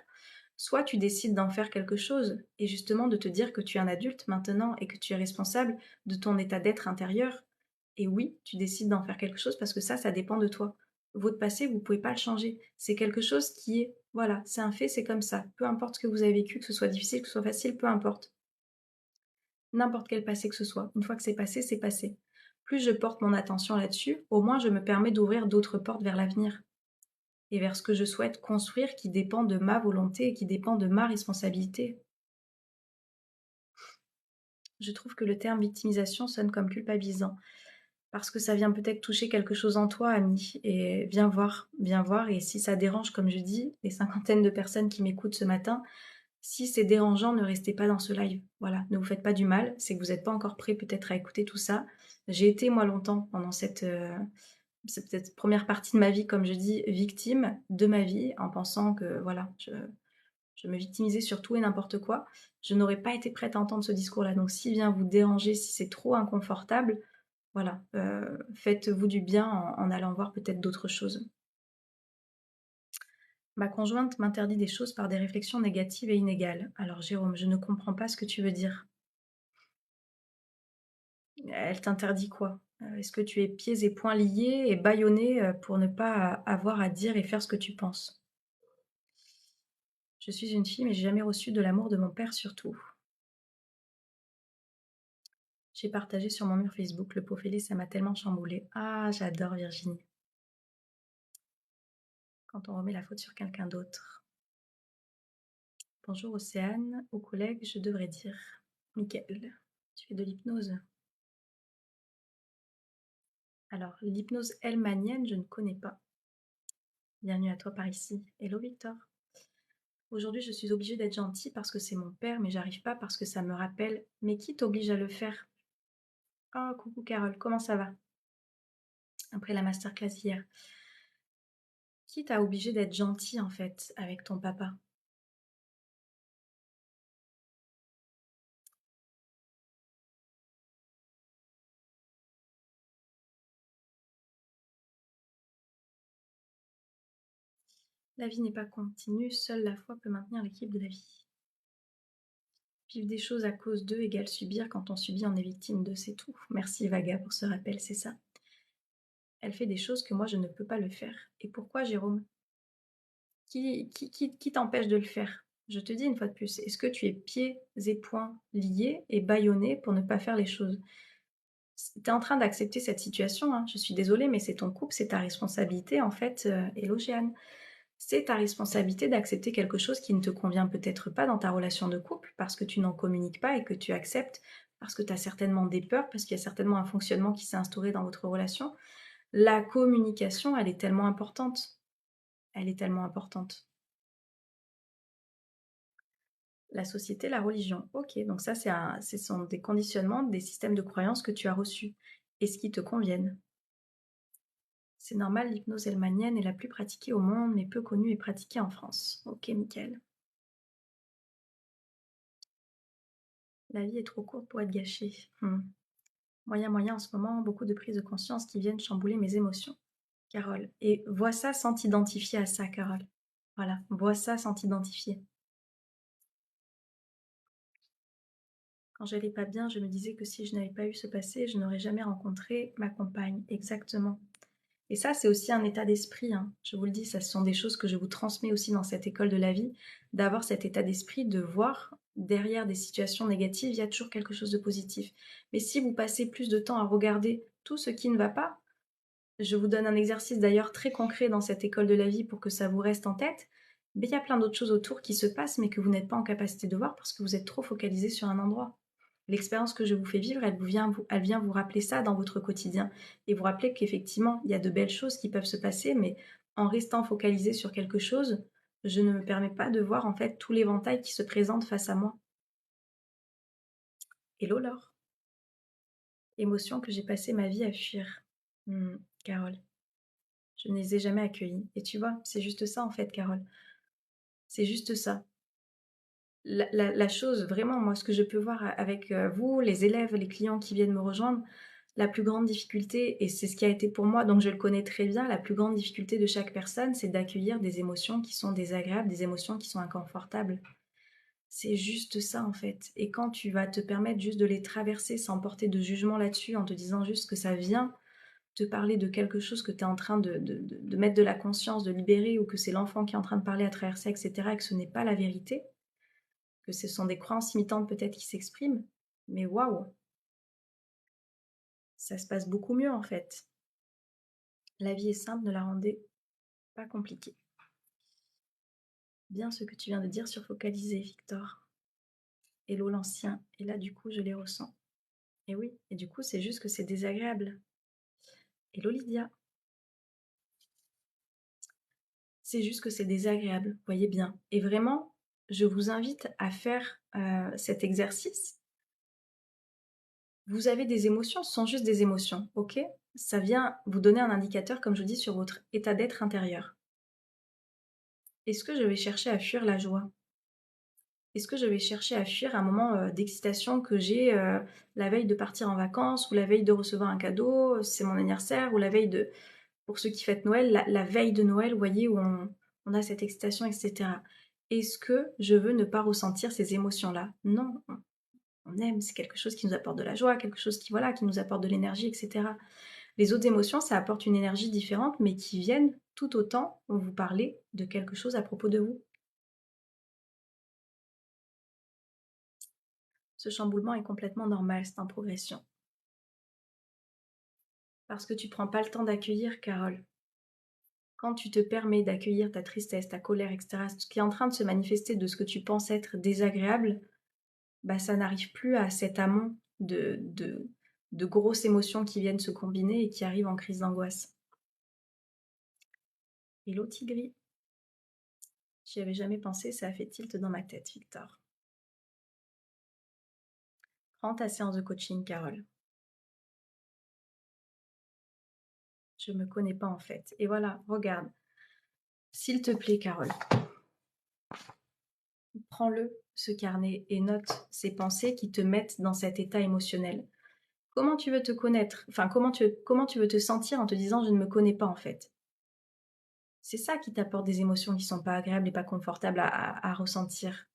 soit tu décides d'en faire quelque chose et justement de te dire que tu es un adulte maintenant et que tu es responsable de ton état d'être intérieur. Et oui, tu décides d'en faire quelque chose parce que ça dépend de toi. Votre passé, vous ne pouvez pas le changer. C'est quelque chose qui est, voilà, c'est un fait, c'est comme ça. Peu importe ce que vous avez vécu, que ce soit difficile, que ce soit facile, peu importe. N'importe quel passé que ce soit. Une fois que c'est passé, c'est passé. Plus je porte mon attention là-dessus, au moins je me permets d'ouvrir d'autres portes vers l'avenir et vers ce que je souhaite construire qui dépend de ma volonté et qui dépend de ma responsabilité. Je trouve que le terme victimisation sonne comme culpabilisant. parce que ça vient peut-être toucher quelque chose en toi, ami. Et viens voir. Et si ça dérange, comme je dis, les cinquantaines de personnes qui m'écoutent ce matin, si c'est dérangeant, ne restez pas dans ce live. Voilà, ne vous faites pas du mal. C'est que vous n'êtes pas encore prêt peut-être à écouter tout ça. J'ai été, moi, longtemps pendant cette première partie de ma vie, comme je dis, victime de ma vie, en pensant que, voilà, je me victimisais sur tout et n'importe quoi. Je n'aurais pas été prête à entendre ce discours-là. Donc, s'il vient vous déranger, si c'est trop inconfortable, voilà, faites-vous du bien en allant voir peut-être d'autres choses. Ma conjointe m'interdit des choses par des réflexions négatives et inégales. Alors Jérôme, je ne comprends pas ce que tu veux dire. Elle t'interdit quoi? Est-ce que tu es pieds et poings liés et bâillonnés pour ne pas avoir à dire et faire ce que tu penses? Je suis une fille, mais j'ai jamais reçu de l'amour de mon père surtout. J'ai partagé sur mon mur Facebook le pot fêlé, ça m'a tellement chamboulée. Ah, j'adore Virginie. Quand on remet la faute sur quelqu'un d'autre. Bonjour Océane, aux collègues, je devrais dire. Mickaël, tu fais de l'hypnose? Alors, l'hypnose hellmanienne, je ne connais pas. Bienvenue à toi par ici. Hello Victor. Aujourd'hui, je suis obligée d'être gentille parce que c'est mon père, mais j'arrive pas parce que ça me rappelle. Mais qui t'oblige à le faire? Oh, coucou Carole, comment ça va? Après la masterclass hier. Qui t'a obligé d'être gentil en fait avec ton papa? La vie n'est pas continue, seule la foi peut maintenir l'équilibre de la vie. Vivre des choses à cause d'eux égale subir, quand on subit on est victime de, c'est tout. Merci Vaga pour ce rappel, c'est ça. Elle fait des choses que moi je ne peux pas le faire. Et pourquoi Jérôme? Qui t'empêche de le faire? Je te dis une fois de plus, est-ce que tu es pieds et poings liés et bâillonnés pour ne pas faire les choses? Tu es en train d'accepter cette situation, hein. Je suis désolée, mais c'est ton couple, c'est ta responsabilité en fait. Hello Jeanne. C'est ta responsabilité d'accepter quelque chose qui ne te convient peut-être pas dans ta relation de couple parce que tu n'en communiques pas et que tu acceptes parce que tu as certainement des peurs, parce qu'il y a certainement un fonctionnement qui s'est instauré dans votre relation. La communication, elle est tellement importante. Elle est tellement importante. La société, la religion. Ok, donc ça, ce sont des conditionnements, des systèmes de croyances que tu as reçus et ce qui te conviennent. C'est normal, l'hypnose hellmanienne est la plus pratiquée au monde, mais peu connue et pratiquée en France. Ok, nickel. La vie est trop courte pour être gâchée. Moyen en ce moment, beaucoup de prises de conscience qui viennent chambouler mes émotions. Carole. Et vois ça sans t'identifier à ça, Carole. Voilà, vois ça sans t'identifier. Quand j'allais pas bien, je me disais que si je n'avais pas eu ce passé, je n'aurais jamais rencontré ma compagne. Exactement. Et ça, c'est aussi un état d'esprit, hein. Je vous le dis, ça, ce sont des choses que je vous transmets aussi dans cette école de la vie, d'avoir cet état d'esprit, de voir derrière des situations négatives, il y a toujours quelque chose de positif. Mais si vous passez plus de temps à regarder tout ce qui ne va pas, je vous donne un exercice d'ailleurs très concret dans cette école de la vie pour que ça vous reste en tête, mais il y a plein d'autres choses autour qui se passent, mais que vous n'êtes pas en capacité de voir parce que vous êtes trop focalisé sur un endroit. L'expérience que je vous fais vivre, elle vient vous rappeler ça dans votre quotidien et vous rappeler qu'effectivement, il y a de belles choses qui peuvent se passer, mais en restant focalisé sur quelque chose, je ne me permets pas de voir en fait tout l'éventail qui se présente face à moi. Hello Laure, émotions que j'ai passé ma vie à fuir. Carole, je ne les ai jamais accueillies. Et tu vois, c'est juste ça en fait, Carole. C'est juste ça. La chose, vraiment, moi, ce que je peux voir avec vous, les élèves, les clients qui viennent me rejoindre, la plus grande difficulté, et c'est ce qui a été pour moi, donc je le connais très bien, la plus grande difficulté de chaque personne, c'est d'accueillir des émotions qui sont désagréables, des émotions qui sont inconfortables. C'est juste ça en fait. Et quand tu vas te permettre juste de les traverser sans porter de jugement là-dessus, en te disant juste que ça vient te parler de quelque chose que tu es en train de mettre de la conscience, de libérer, ou que c'est l'enfant qui est en train de parler à travers ça, etc., et que ce n'est pas la vérité, que ce sont des croyances imitantes peut-être qui s'expriment, mais waouh, ça se passe beaucoup mieux en fait. La vie est simple, ne la rendez pas compliquée. Bien ce que tu viens de dire sur focaliser, Victor. Hello l'ancien, et là du coup je les ressens. Et oui, et du coup c'est juste que c'est désagréable. Hello Lydia. C'est juste que c'est désagréable, voyez bien. Et vraiment, je vous invite à faire cet exercice. Vous avez des émotions, ce sont juste des émotions, ok? Ça vient vous donner un indicateur, comme je vous dis, sur votre état d'être intérieur. Est-ce que je vais chercher à fuir la joie? Est-ce que je vais chercher à fuir un moment d'excitation que j'ai la veille de partir en vacances, ou la veille de recevoir un cadeau, c'est mon anniversaire, ou la veille de, pour ceux qui fêtent Noël, la veille de Noël, vous voyez, où on a cette excitation, etc. Est-ce que je veux ne pas ressentir ces émotions-là? Non, on aime, c'est quelque chose qui nous apporte de la joie, quelque chose qui, voilà, qui nous apporte de l'énergie, etc. Les autres émotions, ça apporte une énergie différente, mais qui viennent tout autant vous parler de quelque chose à propos de vous. Ce chamboulement est complètement normal, c'est en progression. Parce que tu prends pas le temps d'accueillir, Carole. Quand tu te permets d'accueillir ta tristesse, ta colère, etc., ce qui est en train de se manifester de ce que tu penses être désagréable, bah ça n'arrive plus à cet amont de grosses émotions qui viennent se combiner et qui arrivent en crise d'angoisse. Hello Tigri. J'y avais jamais pensé, ça a fait tilt dans ma tête, Victor. Prends ta séance de coaching, Carole. Je me connais pas en fait. Et voilà, regarde. S'il te plaît, Carole, prends-le, ce carnet, et note ces pensées qui te mettent dans cet état émotionnel. Comment tu veux te connaître? Enfin, comment tu veux te sentir en te disant je ne me connais pas en fait? C'est ça qui t'apporte des émotions qui sont pas agréables et pas confortables à ressentir.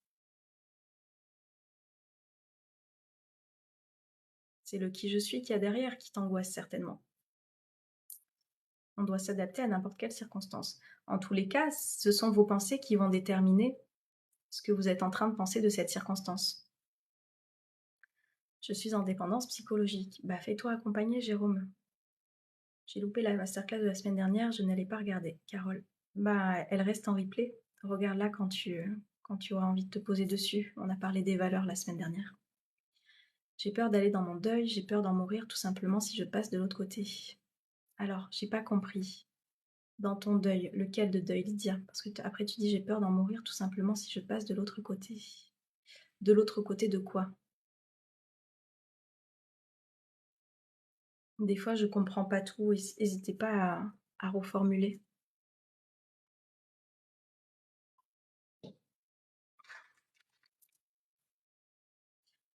C'est le qui je suis qu'il y a derrière qui t'angoisse certainement. On doit s'adapter à n'importe quelle circonstance. En tous les cas, ce sont vos pensées qui vont déterminer ce que vous êtes en train de penser de cette circonstance. Je suis en dépendance psychologique. Bah fais-toi accompagner, Jérôme. J'ai loupé la masterclass de la semaine dernière, je n'allais pas regarder. Carole, bah elle reste en replay. Regarde-la quand tu auras envie de te poser dessus. On a parlé des valeurs la semaine dernière. J'ai peur d'aller dans mon deuil, j'ai peur d'en mourir tout simplement si je passe de l'autre côté. Alors, j'ai pas compris. Dans ton deuil, lequel de deuil, Lydia? Parce que après tu dis j'ai peur d'en mourir tout simplement si je passe de l'autre côté. De l'autre côté de quoi? Des fois je comprends pas tout, n'hésitez pas à reformuler.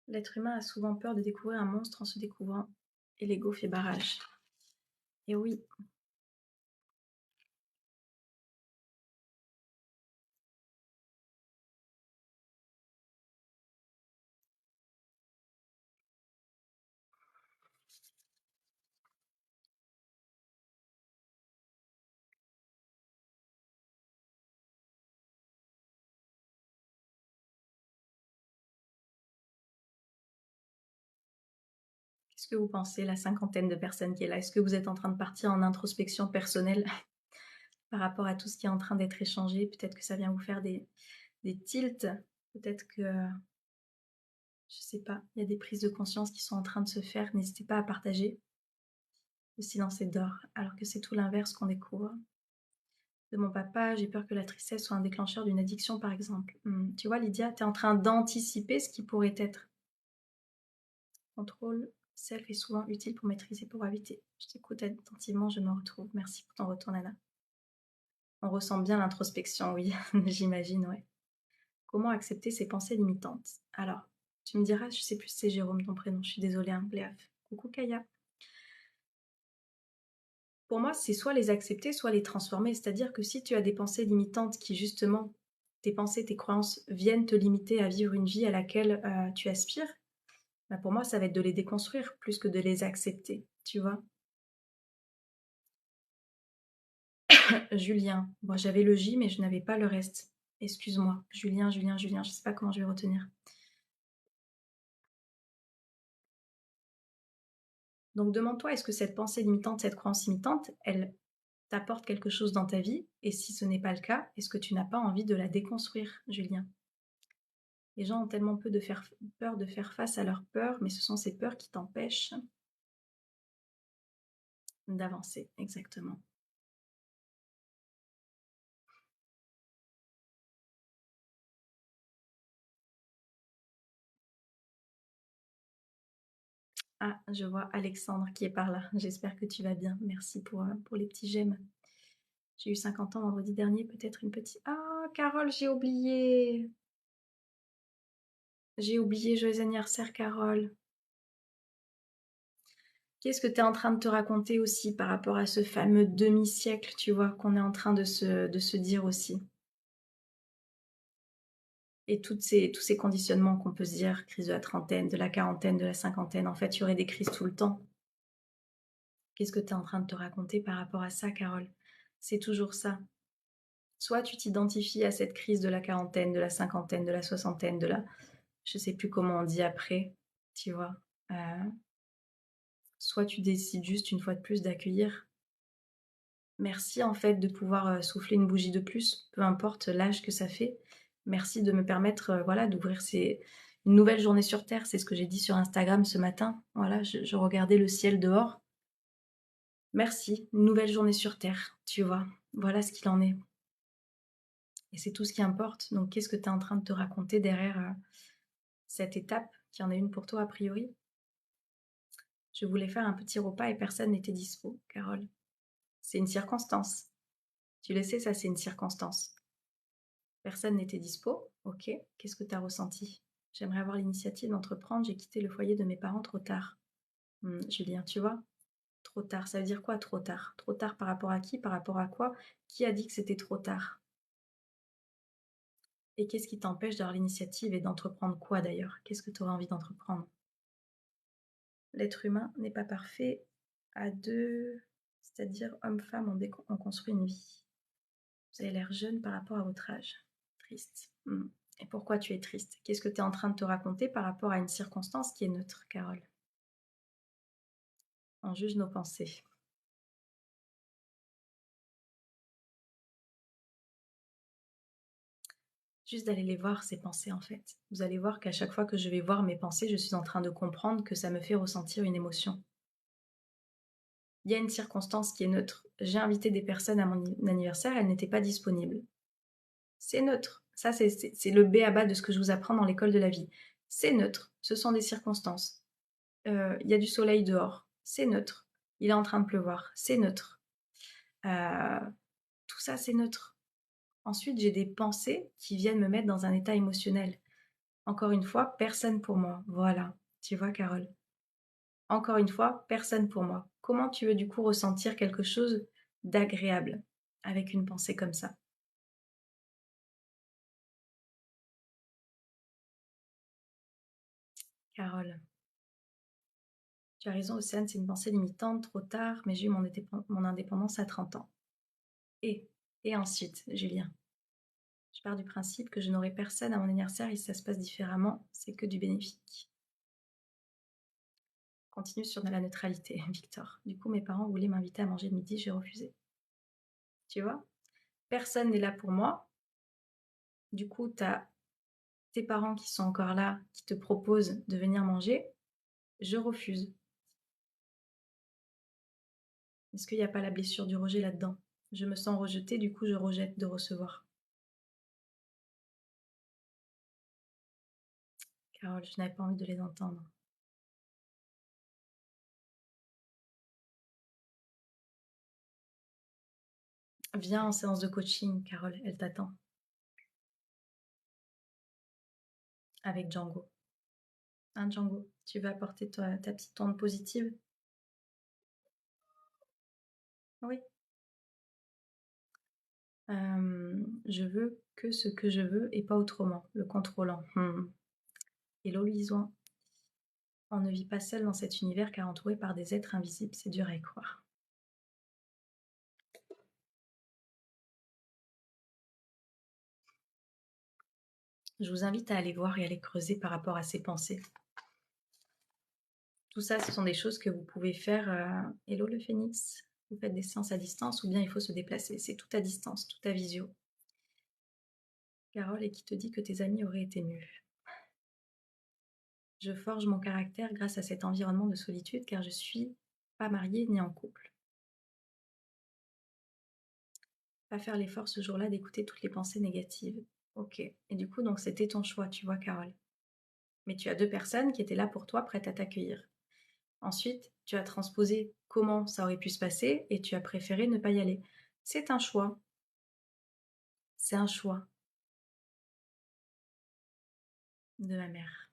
L'être humain a souvent peur de découvrir un monstre en se découvrant, et l'ego fait barrage. Et oui, qu'est-ce que vous pensez, la cinquantaine de personnes qui est là? Est-ce que vous êtes en train de partir en introspection personnelle par rapport à tout ce qui est en train d'être échangé? Peut-être que ça vient vous faire des tilts, peut-être que, je sais pas, il y a des prises de conscience qui sont en train de se faire. N'hésitez pas à partager. Le silence est d'or, alors que c'est tout l'inverse qu'on découvre. De mon papa, j'ai peur que la tristesse soit un déclencheur d'une addiction, par exemple. Tu vois, Lydia, tu es en train d'anticiper ce qui pourrait être. Contrôle self est souvent utile pour maîtriser, pour éviter. Je t'écoute attentivement, je me retrouve. Merci pour ton retour, Nana. On ressent bien l'introspection, oui, j'imagine, ouais. Comment accepter ses pensées limitantes? Alors, tu me diras, je sais plus si c'est Jérôme ton prénom, je suis désolée, hein, Léaf. Coucou Kaya. Pour moi, c'est soit les accepter, soit les transformer. C'est-à-dire que si tu as des pensées limitantes qui, justement, tes pensées, tes croyances viennent te limiter à vivre une vie à laquelle tu aspires, bah pour moi, ça va être de les déconstruire plus que de les accepter, tu vois. Julien. Bon, j'avais le J, mais je n'avais pas le reste. Excuse-moi. Julien, Julien, Julien, je ne sais pas comment je vais retenir. Donc, demande-toi, est-ce que cette pensée limitante, cette croyance limitante, elle t'apporte quelque chose dans ta vie? Et si ce n'est pas le cas, est-ce que tu n'as pas envie de la déconstruire, Julien? Les gens ont tellement peu de peur de faire face à leurs peurs, mais ce sont ces peurs qui t'empêchent d'avancer, exactement. Ah, je vois Alexandre qui est par là. J'espère que tu vas bien. Merci pour les petits j'aime. J'ai eu 50 ans vendredi dernier, peut-être une petite... Ah, Carole, j'ai oublié. J'ai oublié, joyeux anniversaire, Carole. Qu'est-ce que tu es en train de te raconter aussi par rapport à ce fameux demi-siècle, tu vois, qu'on est en train de se dire aussi? Et tous ces conditionnements qu'on peut se dire, crise de la trentaine, de la quarantaine, de la cinquantaine, en fait, il y aurait des crises tout le temps. Qu'est-ce que tu es en train de te raconter par rapport à ça, Carole? C'est toujours ça. Soit tu t'identifies à cette crise de la quarantaine, de la cinquantaine, de la soixantaine, de la... Je sais plus comment on dit après, tu vois. Euh, Soit tu décides juste une fois de plus d'accueillir. Merci en fait de pouvoir souffler une bougie de plus, peu importe l'âge que ça fait. Merci de me permettre voilà, d'ouvrir une nouvelle journée sur Terre. C'est ce que j'ai dit sur Instagram ce matin. Voilà, je regardais le ciel dehors. Merci, une nouvelle journée sur Terre, tu vois. Voilà ce qu'il en est. Et c'est tout ce qui importe. Donc qu'est-ce que tu es en train de te raconter derrière cette étape qui en est une pour toi a priori? Je voulais faire un petit repas et personne n'était dispo, Carole. C'est une circonstance. Tu le sais, ça c'est une circonstance. Personne n'était dispo, ok. Qu'est-ce que tu as ressenti? J'aimerais avoir l'initiative d'entreprendre, j'ai quitté le foyer de mes parents trop tard. Julien, tu vois? Trop tard, ça veut dire quoi trop tard? Trop tard par rapport à qui? Par rapport à quoi? Qui a dit que c'était trop tard? Et qu'est-ce qui t'empêche d'avoir l'initiative et d'entreprendre quoi d'ailleurs? Qu'est-ce que tu aurais envie d'entreprendre? L'être humain n'est pas parfait à deux, c'est-à-dire homme-femme, on construit une vie. Vous avez l'air jeune par rapport à votre âge. Triste. Et pourquoi tu es triste? Qu'est-ce que tu es en train de te raconter par rapport à une circonstance qui est neutre, Carole? On juge nos pensées. Juste d'aller les voir, ces pensées, en fait. Vous allez voir qu'à chaque fois que je vais voir mes pensées, je suis en train de comprendre que ça me fait ressentir une émotion. Il y a une circonstance qui est neutre. J'ai invité des personnes à mon anniversaire, elles n'étaient pas disponibles. C'est neutre. Ça, c'est le b.a-ba de ce que je vous apprends dans l'école de la vie. C'est neutre. Ce sont des circonstances. Il y a du soleil dehors. C'est neutre. Il est en train de pleuvoir. C'est neutre. Euh, tout ça, c'est neutre. Ensuite, j'ai des pensées qui viennent me mettre dans un état émotionnel. Encore une fois, personne pour moi. Voilà. Tu vois, Carole. Encore une fois, personne pour moi. Comment tu veux du coup ressentir quelque chose d'agréable avec une pensée comme ça? Carole, tu as raison, Océane, c'est une pensée limitante, trop tard, mais j'ai eu mon indépendance à 30 ans. Et, et ensuite, Julien, je pars du principe que je n'aurai personne à mon anniversaire et si ça se passe différemment, c'est que du bénéfique. Continue sur la neutralité, Victor. Du coup, mes parents voulaient m'inviter à manger le midi, j'ai refusé. Tu vois? Personne n'est là pour moi. Du coup, tu as tes parents qui sont encore là, qui te proposent de venir manger. Je refuse. Est-ce qu'il n'y a pas la blessure du rejet là-dedans? Je me sens rejetée, du coup, je rejette de recevoir. Carole, je n'avais pas envie de les entendre. Viens en séance de coaching, Carole, elle t'attend. Avec Django. Hein, Django, tu veux apporter ta petite onde positive? Oui. Je veux que ce que je veux et pas autrement. Le contrôlant. Hello, Louison. On ne vit pas seul dans cet univers car entouré par des êtres invisibles. C'est dur à y croire. Je vous invite à aller voir et à aller creuser par rapport à ces pensées. Tout ça, ce sont des choses que vous pouvez faire. Hello le phénix, vous faites des séances à distance ou bien il faut se déplacer. C'est tout à distance, tout à visio. Carole, et qui te dit que tes amis auraient été nuls. Je forge mon caractère grâce à cet environnement de solitude car je suis pas mariée ni en couple. Pas faire l'effort ce jour-là d'écouter toutes les pensées négatives. Ok. Et du coup, donc c'était ton choix, tu vois, Carole. Mais tu as deux personnes qui étaient là pour toi, prêtes à t'accueillir. Ensuite, tu as transposé comment ça aurait pu se passer et tu as préféré ne pas y aller. C'est un choix. C'est un choix de ma mère.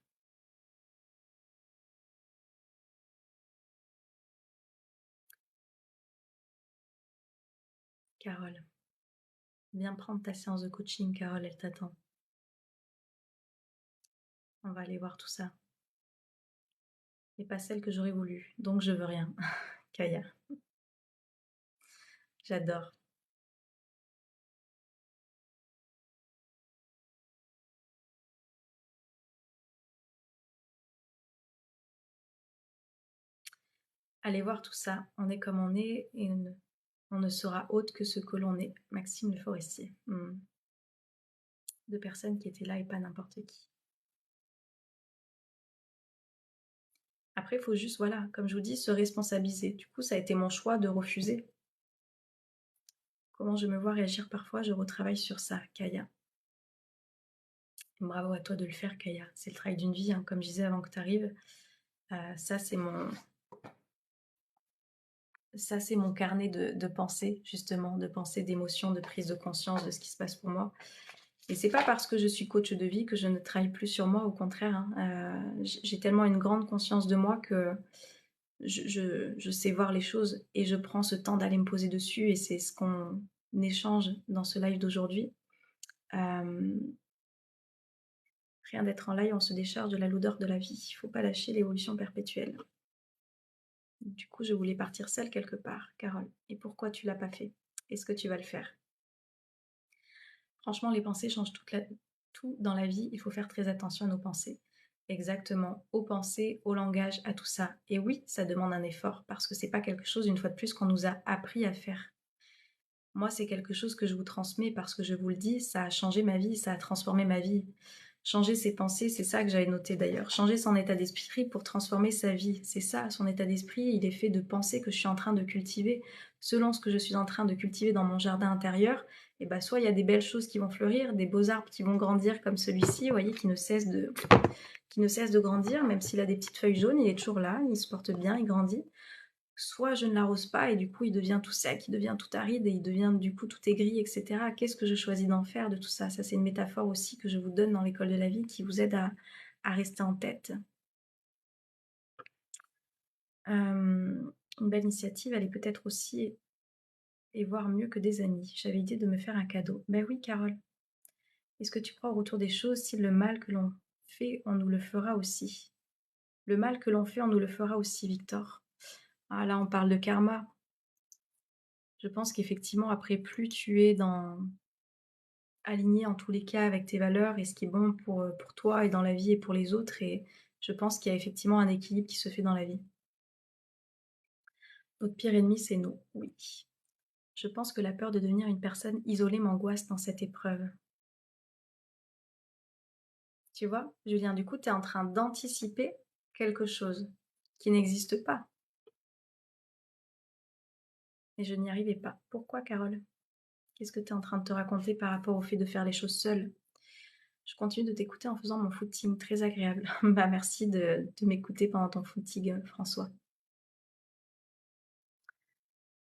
Carole, viens prendre ta séance de coaching, Carole, elle t'attend. On va aller voir tout ça. Et pas celle que j'aurais voulu. Donc je veux rien. Kaya, j'adore. Allez voir tout ça. On est comme on est et on ne sera autre que ce que l'on est. Maxime Le Forestier. Deux personnes qui étaient là et pas n'importe qui. Après, il faut juste, voilà, comme je vous dis, se responsabiliser. Du coup, ça a été mon choix de refuser. Comment je me vois réagir parfois, je retravaille sur ça, Kaya. Bravo à toi de le faire, Kaya. C'est le travail d'une vie, hein, comme je disais avant que tu arrives. Ça, c'est mon carnet de pensées, justement, de pensées, d'émotions, de prise de conscience de ce qui se passe pour moi. Et c'est pas parce que je suis coach de vie que je ne travaille plus sur moi, au contraire. Hein. J'ai tellement une grande conscience de moi que je sais voir les choses et je prends ce temps d'aller me poser dessus et c'est ce qu'on échange dans ce live d'aujourd'hui. Rien d'être en live, on se décharge de la lourdeur de la vie. Il ne faut pas lâcher l'évolution perpétuelle. Du coup, je voulais partir seule quelque part, Carole. Et pourquoi tu l'as pas fait? Est-ce que tu vas le faire? Franchement, les pensées changent tout dans la vie. Il faut faire très attention à nos pensées. Exactement, aux pensées, au langage, à tout ça. Et oui, ça demande un effort parce que c'est pas quelque chose, une fois de plus, qu'on nous a appris à faire. Moi, c'est quelque chose que je vous transmets parce que je vous le dis, ça a changé ma vie, ça a transformé ma vie. Changer ses pensées, c'est ça que j'avais noté d'ailleurs. Changer son état d'esprit pour transformer sa vie. C'est ça, son état d'esprit, il est fait de pensées que je suis en train de cultiver. Selon ce que je suis en train de cultiver dans mon jardin intérieur, et bah soit il y a des belles choses qui vont fleurir, des beaux arbres qui vont grandir comme celui-ci, vous voyez, qui ne cesse de grandir, même s'il a des petites feuilles jaunes, il est toujours là, il se porte bien, il grandit. Soit je ne l'arrose pas et du coup il devient tout sec, il devient tout aride et il devient du coup tout aigri, etc. Qu'est-ce que je choisis d'en faire de tout ça? Ça, c'est une métaphore aussi que je vous donne dans l'école de la vie qui vous aide à rester en tête. Une belle initiative, elle est peut-être aussi et voir mieux que des amis. J'avais idée de me faire un cadeau. Ben oui, Carole. Est-ce que tu crois au retour des choses? Si le mal que l'on fait, on nous le fera aussi. Le mal que l'on fait, on nous le fera aussi, Victor. Ah là, on parle de karma. Je pense qu'effectivement, après, plus tu es aligné en tous les cas avec tes valeurs et ce qui est bon pour toi et dans la vie et pour les autres. Et je pense qu'il y a effectivement un équilibre qui se fait dans la vie. Notre pire ennemi, c'est nous. Oui. Je pense que la peur de devenir une personne isolée m'angoisse dans cette épreuve. Tu vois, Julien, du coup, tu es en train d'anticiper quelque chose qui n'existe pas. Et je n'y arrivais pas. Pourquoi, Carole? Qu'est-ce que tu es en train de te raconter par rapport au fait de faire les choses seule? Je continue de t'écouter en faisant mon footing, très agréable. Bah merci de m'écouter pendant ton footing, François.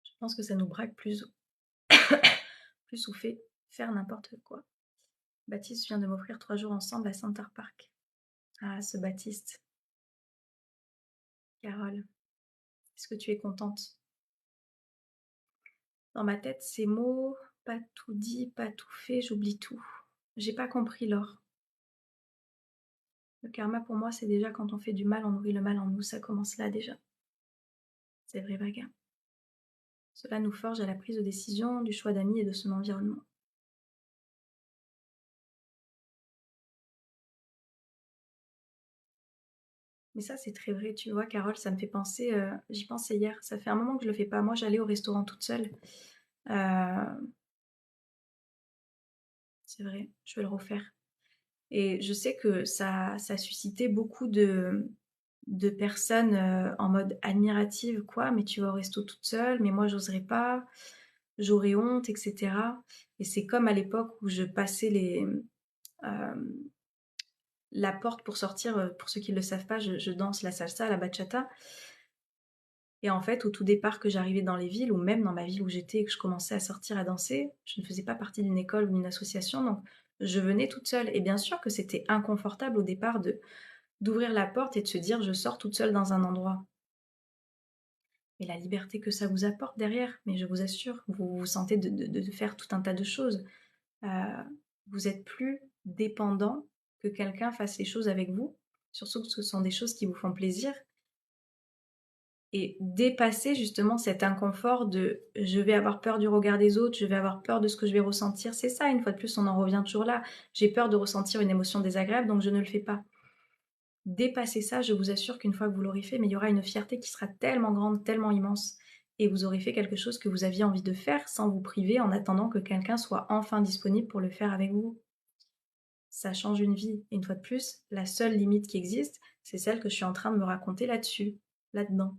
Je pense que ça nous braque plus ou fait faire n'importe quoi. Baptiste vient de m'offrir 3 jours ensemble à Center Park. Ah, ce Baptiste. Carole, est-ce que tu es contente? Dans ma tête, ces mots, pas tout dit, pas tout fait, j'oublie tout. J'ai pas compris, Laure. Le karma, pour moi, c'est déjà quand on fait du mal, on nourrit le mal en nous. Ça commence là déjà. C'est vrai, Vaga. Cela nous forge à la prise de décision, du choix d'amis et de son environnement. Mais ça, c'est très vrai, tu vois, Carole, ça me fait penser, j'y pensais hier, ça fait un moment que je le fais pas. Moi, j'allais au restaurant toute seule. C'est vrai, je vais le refaire. Et je sais que ça suscitait beaucoup de personnes en mode admirative, quoi, mais tu vas au resto toute seule, mais moi, j'oserais pas. j'aurais honte, etc. Et c'est comme à l'époque où je passais euh, la porte pour sortir, pour ceux qui ne le savent pas, je danse la salsa, la bachata. Et en fait, au tout départ que j'arrivais dans les villes, ou même dans ma ville où j'étais et que je commençais à sortir à danser, je ne faisais pas partie d'une école ou d'une association, donc je venais toute seule. Et bien sûr que c'était inconfortable au départ d'ouvrir la porte et de se dire je sors toute seule dans un endroit. Et la liberté que ça vous apporte derrière, mais je vous assure, vous vous sentez de faire tout un tas de choses. Euh, vous êtes plus dépendant que quelqu'un fasse les choses avec vous, surtout que ce sont des choses qui vous font plaisir. Et dépasser justement cet inconfort de je vais avoir peur du regard des autres, je vais avoir peur de ce que je vais ressentir. C'est ça, une fois de plus, on en revient toujours là. J'ai peur de ressentir une émotion désagréable, donc je ne le fais pas. Dépasser ça, je vous assure qu'une fois que vous l'aurez fait, mais il y aura une fierté qui sera tellement grande, tellement immense. Et vous aurez fait quelque chose que vous aviez envie de faire sans vous priver en attendant que quelqu'un soit enfin disponible pour le faire avec vous. Ça change une vie. Et une fois de plus, la seule limite qui existe, c'est celle que je suis en train de me raconter là-dessus, là-dedans.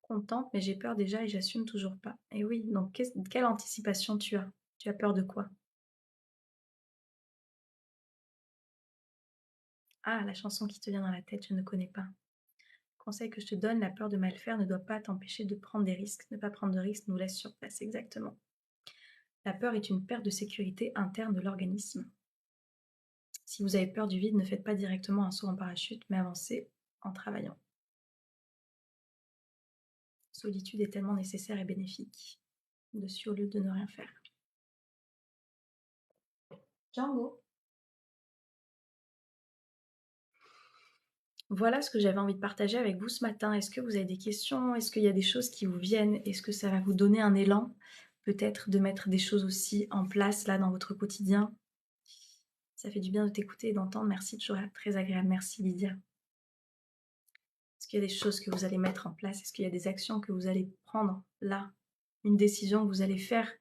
Contente, mais j'ai peur déjà et j'assume toujours pas. Et oui, donc quelle anticipation tu as? Tu as peur de quoi? Ah, la chanson qui te vient dans la tête, je ne connais pas. Conseil que je te donne, la peur de mal faire ne doit pas t'empêcher de prendre des risques. Ne pas prendre de risques nous laisse sur place, exactement. La peur est une perte de sécurité interne de l'organisme. Si vous avez peur du vide, ne faites pas directement un saut en parachute, mais avancez en travaillant. Solitude est tellement nécessaire et bénéfique. Dessus au lieu de ne rien faire. Django. Voilà ce que j'avais envie de partager avec vous ce matin. Est-ce que vous avez des questions? Est-ce qu'il y a des choses qui vous viennent? Est-ce que ça va vous donner un élan? Peut-être de mettre des choses aussi en place là dans votre quotidien. Ça fait du bien de t'écouter et d'entendre. Merci, toujours très agréable. Merci Lydia. Est-ce qu'il y a des choses que vous allez mettre en place? Est-ce qu'il y a des actions que vous allez prendre là? Une décision que vous allez faire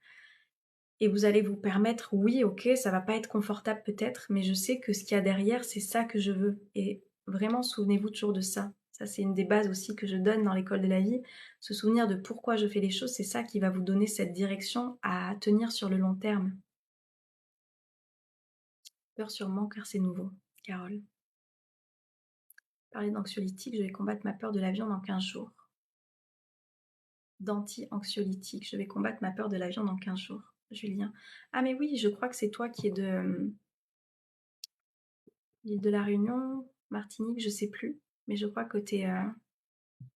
et vous allez vous permettre, oui, ok, ça va pas être confortable peut-être, mais je sais que ce qu'il y a derrière, c'est ça que je veux. Et vraiment, souvenez-vous toujours de ça. Ça, c'est une des bases aussi que je donne dans l'école de la vie. Se souvenir de pourquoi je fais les choses, c'est ça qui va vous donner cette direction à tenir sur le long terme. Peur sûrement, car c'est nouveau. Carole. Parler d'anxiolytique, je vais combattre ma peur de l'avion dans 15 jours. D'anti-anxiolytique, je vais combattre ma peur de l'avion dans 15 jours. Julien. Ah mais oui, je crois que c'est toi qui es de l'île de la Réunion, Martinique, je sais plus. Mais je crois que t'es...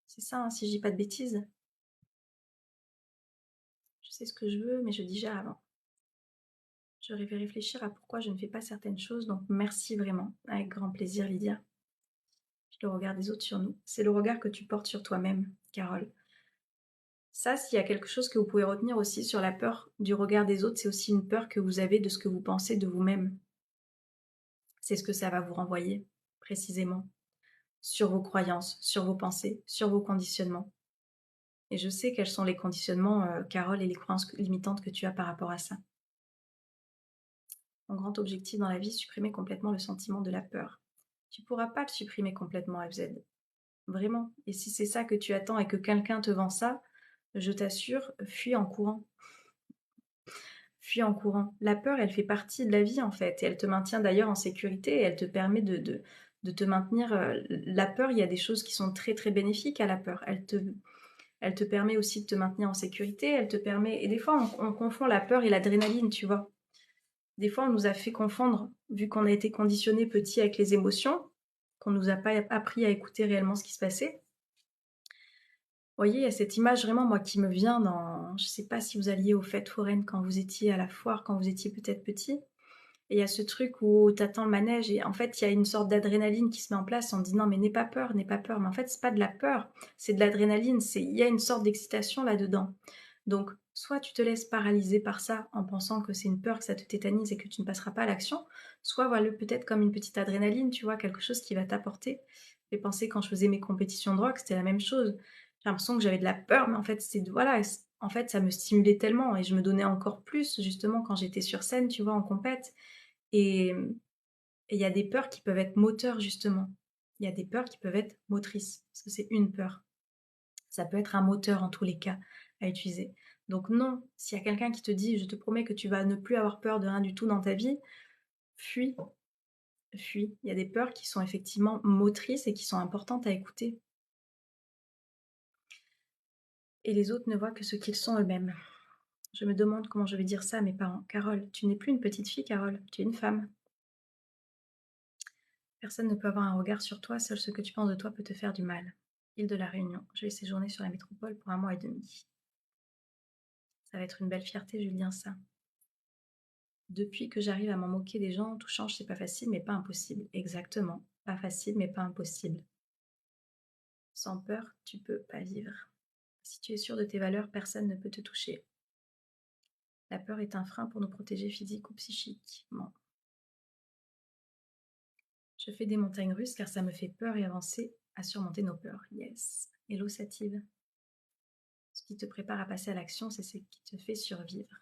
c'est ça, hein, si je dis pas de bêtises. Je sais ce que je veux, mais je digère avant. Je vais réfléchir à pourquoi je ne fais pas certaines choses, donc merci vraiment. Avec grand plaisir, Lydia. Puis le regard des autres sur nous. C'est le regard que tu portes sur toi-même, Carole. Ça, s'il y a quelque chose que vous pouvez retenir aussi sur la peur du regard des autres, c'est aussi une peur que vous avez de ce que vous pensez de vous-même. C'est ce que ça va vous renvoyer, précisément, sur vos croyances, sur vos pensées, sur vos conditionnements. Et je sais quels sont les conditionnements, Carole, et les croyances limitantes que tu as par rapport à ça. Mon grand objectif dans la vie, supprimer complètement le sentiment de la peur. Tu ne pourras pas le supprimer complètement, FZ. Vraiment. Et si c'est ça que tu attends et que quelqu'un te vend ça, je t'assure, fuis en courant. Fuis en courant. La peur, elle fait partie de la vie, en fait. Et elle te maintient d'ailleurs en sécurité et elle te permet de te maintenir. La peur, il y a des choses qui sont très, très bénéfiques à la peur. Elle te permet aussi de te maintenir en sécurité. Elle te permet... Et des fois, on confond la peur et l'adrénaline, tu vois. Des fois, on nous a fait confondre, vu qu'on a été conditionné petit avec les émotions, qu'on nous a pas appris à écouter réellement ce qui se passait. Vous voyez, il y a cette image vraiment, moi, qui me vient dans... Je ne sais pas si vous alliez aux fêtes foraines quand vous étiez à la foire, quand vous étiez peut-être petit. Et il y a ce truc où t'attends le manège et en fait, il y a une sorte d'adrénaline qui se met en place. On dit non, mais n'aie pas peur, n'aie pas peur. Mais en fait, c'est pas de la peur, c'est de l'adrénaline. Il y a une sorte d'excitation là-dedans. Donc, soit tu te laisses paralyser par ça en pensant que c'est une peur, que ça te tétanise et que tu ne passeras pas à l'action, soit voilà peut-être comme une petite adrénaline, tu vois, quelque chose qui va t'apporter. J'ai pensé quand je faisais mes compétitions de rock, c'était la même chose. J'ai l'impression que j'avais de la peur, mais en fait, voilà, en fait, ça me stimulait tellement et je me donnais encore plus, justement, quand j'étais sur scène, tu vois, en compète. Et il y a des peurs qui peuvent être moteurs, justement. il y a des peurs qui peuvent être motrices, parce que c'est une peur. Ça peut être un moteur en tous les cas à utiliser. Donc non, s'il y a quelqu'un qui te dit « je te promets que tu vas ne plus avoir peur de rien du tout dans ta vie », fuis, fuis. Il y a des peurs qui sont effectivement motrices et qui sont importantes à écouter. Et les autres ne voient que ce qu'ils sont eux-mêmes. Je me demande comment je vais dire ça à mes parents. Carole, tu n'es plus une petite fille, Carole, tu es une femme. Personne ne peut avoir un regard sur toi, seul ce que tu penses de toi peut te faire du mal. Île de la Réunion, je vais séjourner sur la métropole pour 1 mois et demi. Ça va être une belle fierté, Julien, ça. Depuis que j'arrive à m'en moquer des gens, tout change, c'est pas facile, mais pas impossible. Exactement. Pas facile, mais pas impossible. Sans peur, tu peux pas vivre. Si tu es sûr de tes valeurs, personne ne peut te toucher. La peur est un frein pour nous protéger physique ou psychiquement. Je fais des montagnes russes car ça me fait peur et avancer à surmonter nos peurs. Yes. Hello Sative. Ce qui te prépare à passer à l'action, c'est ce qui te fait survivre.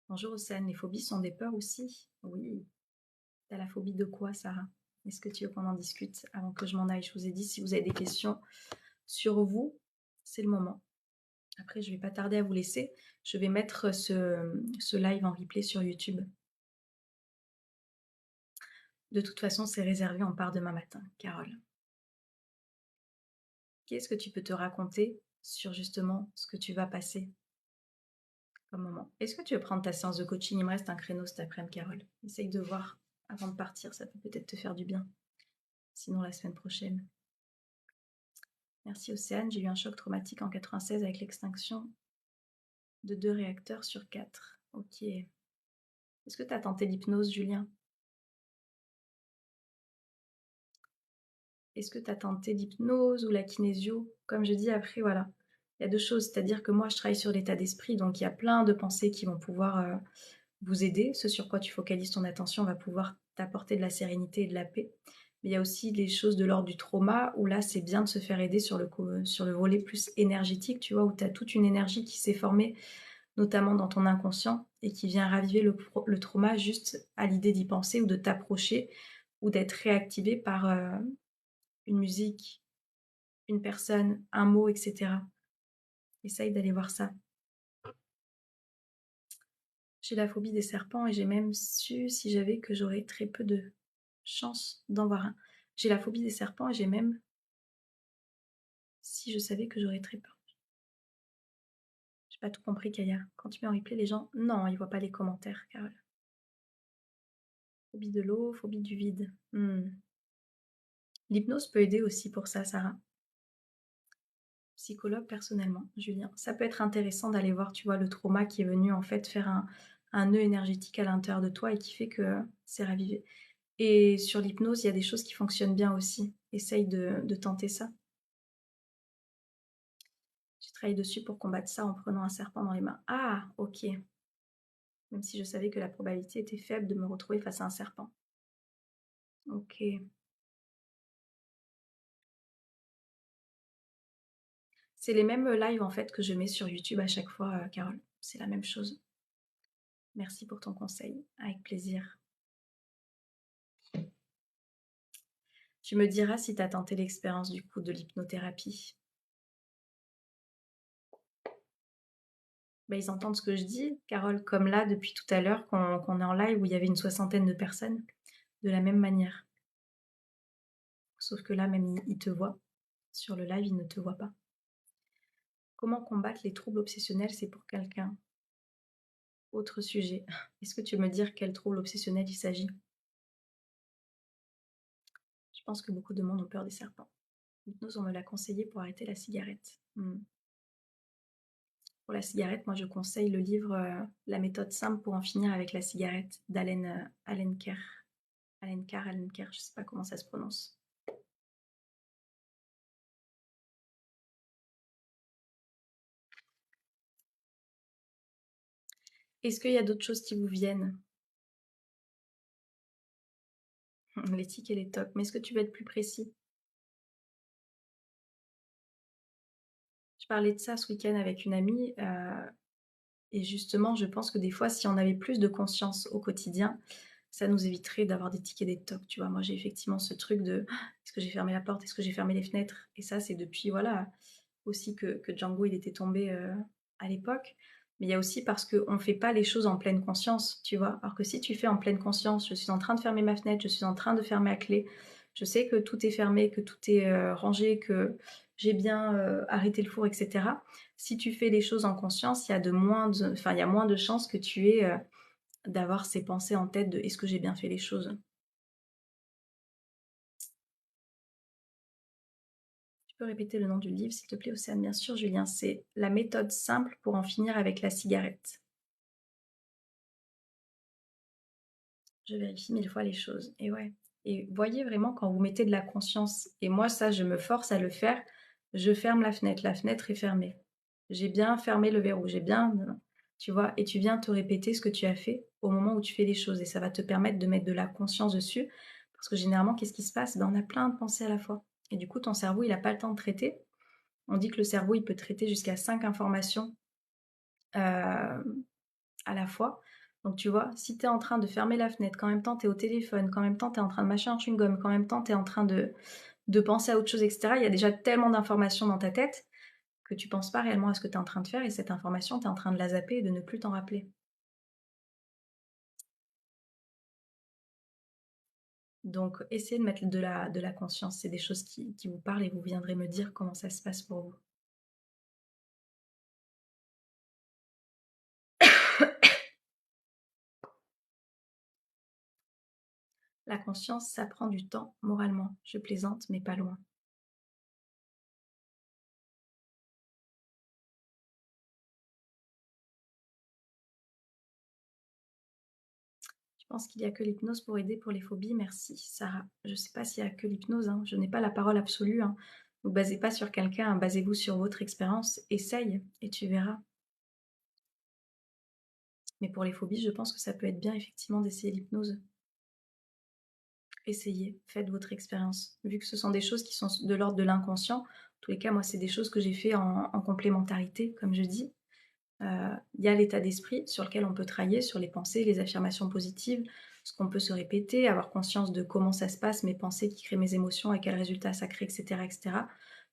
Bonjour Océane, les phobies sont des peurs aussi? Oui. T'as la phobie de quoi, Sarah? Est-ce que tu veux qu'on en discute avant que je m'en aille? Je vous ai dit, si vous avez des questions sur vous, c'est le moment. Après, je ne vais pas tarder à vous laisser. Je vais mettre ce live en replay sur YouTube. De toute façon, c'est réservé, on part demain matin, Carole. Qu'est-ce que tu peux te raconter sur justement ce que tu vas passer comme moment? Est-ce que tu veux prendre ta séance de coaching? Il me reste un créneau cet après-midi, Carole. Essaye de voir avant de partir, ça peut peut-être te faire du bien. Sinon, la semaine prochaine. Merci Océane, j'ai eu un choc traumatique en 96 avec l'extinction de 2 réacteurs sur 4. Ok. Est-ce que tu as tenté l'hypnose, Julien? Est-ce que tu as tenté l'hypnose ou la kinésio? Comme je dis après, voilà. Il y a 2 choses, c'est-à-dire que moi, je travaille sur l'état d'esprit, donc il y a plein de pensées qui vont pouvoir vous aider. Ce sur quoi tu focalises ton attention va pouvoir t'apporter de la sérénité et de la paix. Mais il y a aussi des choses de l'ordre du trauma, où là, c'est bien de se faire aider sur le volet plus énergétique, tu vois, où tu as toute une énergie qui s'est formée, notamment dans ton inconscient, et qui vient raviver le trauma juste à l'idée d'y penser ou de t'approcher, ou d'être réactivé par une musique, une personne, un mot, etc. Essaye d'aller voir ça. J'ai la phobie des serpents et j'ai même su, si j'avais, que j'aurais très peu de chance d'en voir un. J'ai la phobie des serpents et j'ai même, si je savais, que j'aurais très peur. J'ai pas tout compris, Kaya. Quand tu mets en replay, les gens, non, ils voient pas les commentaires, Carole. Phobie de l'eau, phobie du vide. L'hypnose peut aider aussi pour ça, Sarah. Psychologue personnellement, Julien. Ça peut être intéressant d'aller voir, tu vois, le trauma qui est venu en fait faire un nœud énergétique à l'intérieur de toi et qui fait que c'est ravivé. Et sur l'hypnose, il y a des choses qui fonctionnent bien aussi. Essaye de tenter ça. J'ai travaillé dessus pour combattre ça en prenant un serpent dans les mains. Ah, ok. Même si je savais que la probabilité était faible de me retrouver face à un serpent. Ok. C'est les mêmes lives en fait que je mets sur YouTube à chaque fois, Carole. C'est la même chose. Merci pour ton conseil. Avec plaisir. Tu me diras si tu as tenté l'expérience du coup de l'hypnothérapie. Ils entendent ce que je dis, Carole, comme là depuis tout à l'heure qu'on est en live où il y avait une 60aine de personnes, de la même manière. Sauf que là, même ils te voient. Sur le live, ils ne te voient pas. Comment combattre les troubles obsessionnels, c'est pour quelqu'un. Autre sujet. Est-ce que tu veux me dire quel trouble obsessionnel il s'agit? Je pense que beaucoup de monde ont peur des serpents. L'hypnose, on me l'a conseillé pour arrêter la cigarette. Pour la cigarette, moi je conseille le livre La méthode simple pour en finir avec la cigarette d'Allen Kerr. Allen Kerr, je ne sais pas comment ça se prononce. Est-ce qu'il y a d'autres choses qui vous viennent? Les tics et les tocs. Mais est-ce que tu veux être plus précis? Je parlais de ça ce week-end avec une amie. Et justement, je pense que des fois, si on avait plus de conscience au quotidien, ça nous éviterait d'avoir des tics et des tocs, tu vois? Moi, j'ai effectivement ce truc de: «Ah, est-ce que j'ai fermé la porte? Est-ce que j'ai fermé les fenêtres?» Et ça, c'est depuis, voilà, aussi que Django, il était tombé, à l'époque. Mais il y a aussi parce qu'on ne fait pas les choses en pleine conscience, tu vois? Alors que si tu fais en pleine conscience: «Je suis en train de fermer ma fenêtre, je suis en train de fermer à clé, je sais que tout est fermé, que tout est, rangé, que j'ai bien, arrêté le four» et cetera. Si tu fais les choses en conscience, il y a moins de chances que tu aies, d'avoir ces pensées en tête de: «Est-ce que j'ai bien fait les choses?» Tu peux répéter le nom du livre, s'il te plaît, Océane? Bien sûr, Julien, c'est «La méthode simple pour en finir avec la cigarette». Je vérifie 1000 fois les choses et ouais, et voyez vraiment quand vous mettez de la conscience, et moi ça, je me force à le faire, je ferme la fenêtre est fermée. J'ai bien fermé le verrou, j'ai bien, tu vois? Et tu viens te répéter ce que tu as fait au moment où tu fais les choses, et ça va te permettre de mettre de la conscience dessus. Parce que généralement, qu'est-ce qui se passe? Ben, on a plein de pensées à la fois, et du coup, ton cerveau, il a pas le temps de traiter. On dit que le cerveau, il peut traiter jusqu'à 5 informations, heu à la fois. Donc tu vois, si tu es en train de fermer la fenêtre, qu'en même temps tu es au téléphone, qu'en même temps tu es en train de mâcher un chewing-gum, qu'en même temps tu es en train de penser à autre chose, etc., il y a déjà tellement d'informations dans ta tête que tu penses pas réellement à ce que tu es en train de faire, et cette information, tu es en train de la zapper et de ne plus t'en rappeler. Donc essayez de mettre de la conscience, c'est des choses qui vous parlent, et vous viendrez me dire comment ça se passe pour vous. La conscience, ça prend du temps moralement. Je plaisante, mais pas loin. Je pense qu'il y a que l'hypnose pour aider pour les phobies. Merci, Sarah. Je ne sais pas s'il y a que l'hypnose, hein. Je n'ai pas la parole absolue, hein. Ne vous basez pas sur quelqu'un, hein. Basez-vous sur votre expérience. Essaye et tu verras. Mais pour les phobies, je pense que ça peut être bien effectivement d'essayer l'hypnose. Essayez, faites votre expérience. Vu que ce sont des choses qui sont de l'ordre de l'inconscient, en tous les cas, moi, c'est des choses que j'ai fait en complémentarité, comme je dis. Il y a l'état d'esprit sur lequel on peut travailler, sur les pensées, les affirmations positives, ce qu'on peut se répéter, avoir conscience de comment ça se passe, mes pensées qui créent mes émotions et quels résultats ça crée, etc., etc.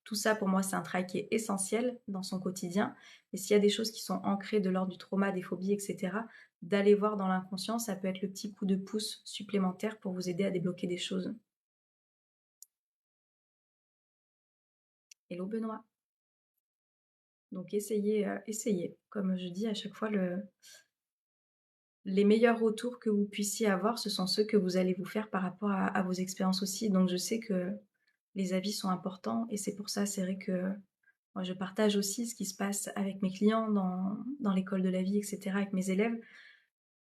Tout ça, pour moi, c'est un travail qui est essentiel dans son quotidien. Et s'il y a des choses qui sont ancrées de l'ordre du trauma, des phobies, etc., d'aller voir dans l'inconscient, ça peut être le petit coup de pouce supplémentaire pour vous aider à débloquer des choses. Hello Benoît. Donc essayez, essayez. Comme je dis à chaque fois, les meilleurs retours que vous puissiez avoir, ce sont ceux que vous allez vous faire par rapport à vos expériences aussi. Donc je sais que les avis sont importants, et c'est pour ça, c'est vrai que moi je partage aussi ce qui se passe avec mes clients dans l'école de la vie, etc., avec mes élèves,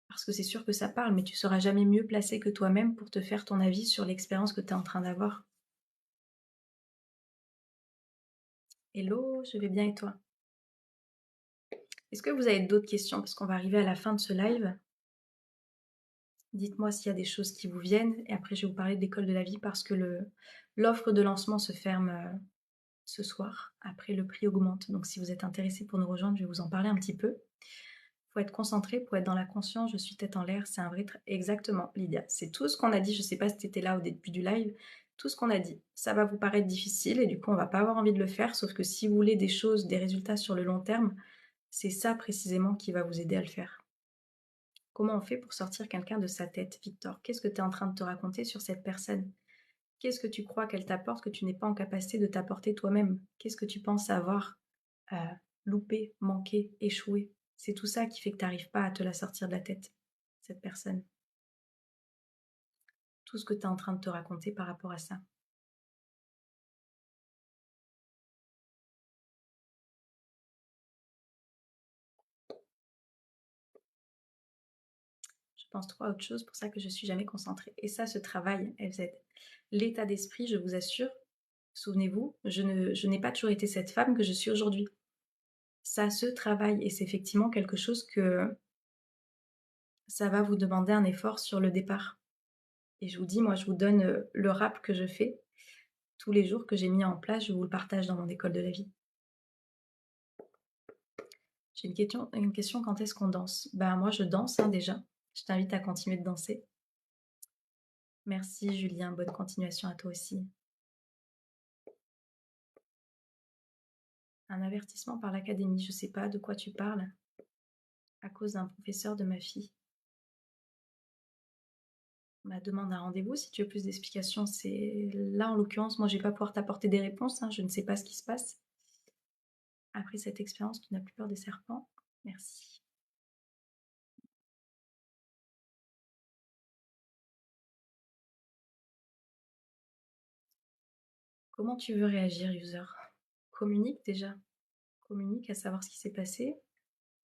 parce que c'est sûr que ça parle, mais tu seras jamais mieux placé que toi-même pour te faire ton avis sur l'expérience que tu es en train d'avoir. Hello, je vais bien et toi? Est-ce que vous avez d'autres questions? Parce qu'on va arriver à la fin de ce live. Dites-moi s'il y a des choses qui vous viennent, et après je vais vous parler de l'école de la vie, parce que l'offre de lancement se ferme ce soir. Après, le prix augmente. Donc si vous êtes intéressé pour nous rejoindre, je vais vous en parler un petit peu. Il faut être concentré, pour être dans la conscience. Je suis tête en l'air, c'est un vrai... Exactement, Lydia. C'est tout ce qu'on a dit. Je ne sais pas si tu étais là au début du live. Tout ce qu'on a dit. Ça va vous paraître difficile, et du coup, on va pas avoir envie de le faire. Sauf que si vous voulez des choses, des résultats sur le long terme, c'est ça précisément qui va vous aider à le faire. Comment on fait pour sortir quelqu'un de sa tête, Victor? Qu'est-ce que tu es en train de te raconter sur cette personne? Qu'est-ce que tu crois qu'elle t'apporte que tu n'es pas en capacité de t'apporter toi-même? Qu'est-ce que tu penses avoir euh, loupé, manqué, échoué? C'est tout ça qui fait que tu n'arrives pas à te la sortir de la tête, cette personne. Tout ce que tu es en train de te raconter par rapport à ça. Je pense trop à autre chose, pour ça que je suis jamais concentrée. Et ça, ce travail, FZ. L'état d'esprit, je vous assure, souvenez-vous, je n'ai pas toujours été cette femme que je suis aujourd'hui. Ça se travaille, et c'est effectivement quelque chose que ça va vous demander un effort sur le départ. Et je vous dis, moi, je vous donne le rap que je fais tous les jours, que j'ai mis en place. Je vous le partage dans mon école de la vie. J'ai une question, quand est-ce qu'on danse? Bah moi, je danse, hein, déjà. Je t'invite à continuer de danser. Merci Julien, bonne continuation à toi aussi. Un avertissement par l'académie, je sais pas de quoi tu parles. À cause d'un professeur de ma fille. Ma demande un rendez-vous, si tu veux plus d'explications, c'est là en l'occurrence, moi je vais pas pouvoir t'apporter des réponses, hein, je ne sais pas ce qui se passe. Après cette expérience, tu n'as plus peur des serpents. Merci. Comment tu veux réagir, user? Communique déjà. Communique à savoir ce qui s'est passé.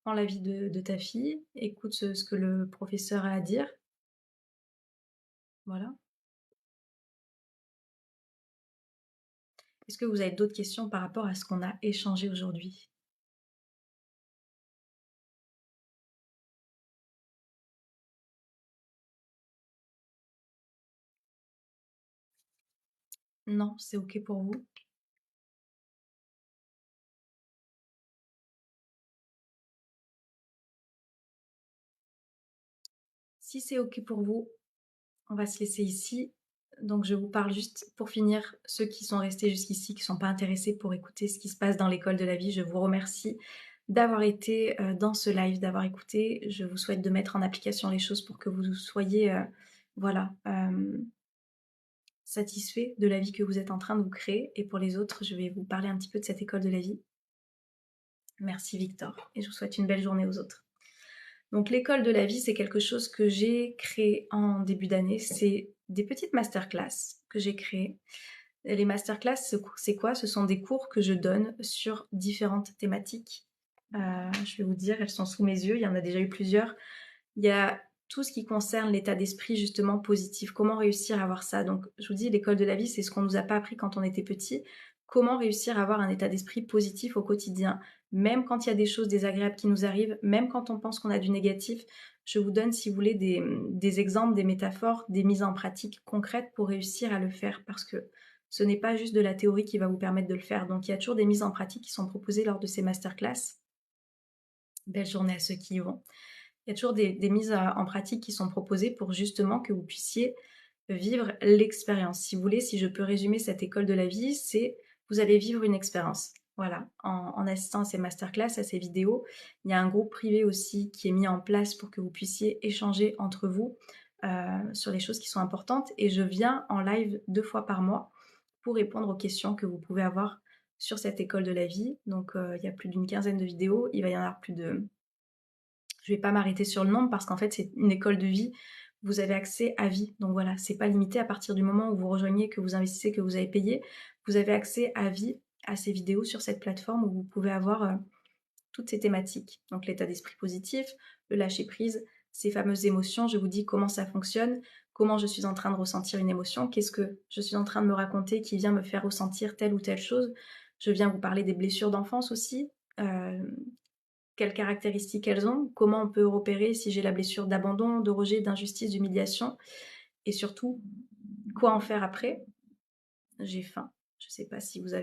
Prends l'avis de ta fille. Écoute ce que le professeur a à dire. Voilà. Est-ce que vous avez d'autres questions par rapport à ce qu'on a échangé aujourd'hui? Non, c'est OK pour vous. Si c'est OK pour vous, on va se laisser ici. Donc je vous parle juste pour finir, ceux qui sont restés jusqu'ici, qui ne sont pas intéressés pour écouter ce qui se passe dans l'école de la vie, je vous remercie d'avoir été dans ce live, d'avoir écouté. Je vous souhaite de mettre en application les choses pour que vous soyez voilà, satisfait de la vie que vous êtes en train de vous créer. Et pour les autres, je vais vous parler un petit peu de cette école de la vie. Merci Victor, et je vous souhaite une belle journée aux autres. Donc l'école de la vie, c'est quelque chose que j'ai créé en début d'année. C'est des petites masterclass que j'ai créées. Les masterclass, c'est quoi? Ce sont des cours que je donne sur différentes thématiques. Je vais vous dire, elles sont sous mes yeux. Il y en a déjà eu plusieurs. Il y a tout ce qui concerne l'état d'esprit justement positif. Comment réussir à avoir ça? Donc je vous dis, l'école de la vie, c'est ce qu'on nous a pas appris quand on était petit. Comment réussir à avoir un état d'esprit positif au quotidien? Même quand il y a des choses désagréables qui nous arrivent, même quand on pense qu'on a du négatif, je vous donne, si vous voulez, des exemples, des métaphores, des mises en pratique concrètes pour réussir à le faire, parce que ce n'est pas juste de la théorie qui va vous permettre de le faire. Donc il y a toujours des mises en pratique qui sont proposées lors de ces masterclass. Belle journée à ceux qui y vont. Il y a toujours des mises en pratique qui sont proposées pour justement que vous puissiez vivre l'expérience. Si vous voulez, si je peux résumer cette école de la vie, c'est vous allez vivre une expérience. Voilà, en assistant à ces masterclass, à ces vidéos. Il y a un groupe privé aussi qui est mis en place pour que vous puissiez échanger entre vous sur les choses qui sont importantes. Et je viens en live 2 fois par mois pour répondre aux questions que vous pouvez avoir sur cette école de la vie. Donc, il y a plus d'une quinzaine de vidéos. Il va y en avoir plus de... Je ne vais pas m'arrêter sur le nombre parce qu'en fait, c'est une école de vie. Vous avez accès à vie. Donc voilà, c'est pas limité à partir du moment où vous rejoignez, que vous investissez, que vous avez payé. Vous avez accès à vie à ces vidéos sur cette plateforme où vous pouvez avoir toutes ces thématiques. Donc l'état d'esprit positif, le lâcher prise, ces fameuses émotions. Je vous dis comment ça fonctionne, comment je suis en train de ressentir une émotion, qu'est-ce que je suis en train de me raconter qui vient me faire ressentir telle ou telle chose. Je viens vous parler des blessures d'enfance aussi. Quelles caractéristiques elles ont, comment on peut repérer si j'ai la blessure d'abandon, de rejet, d'injustice, d'humiliation, et surtout, quoi en faire après. J'ai faim. Je ne sais pas si vous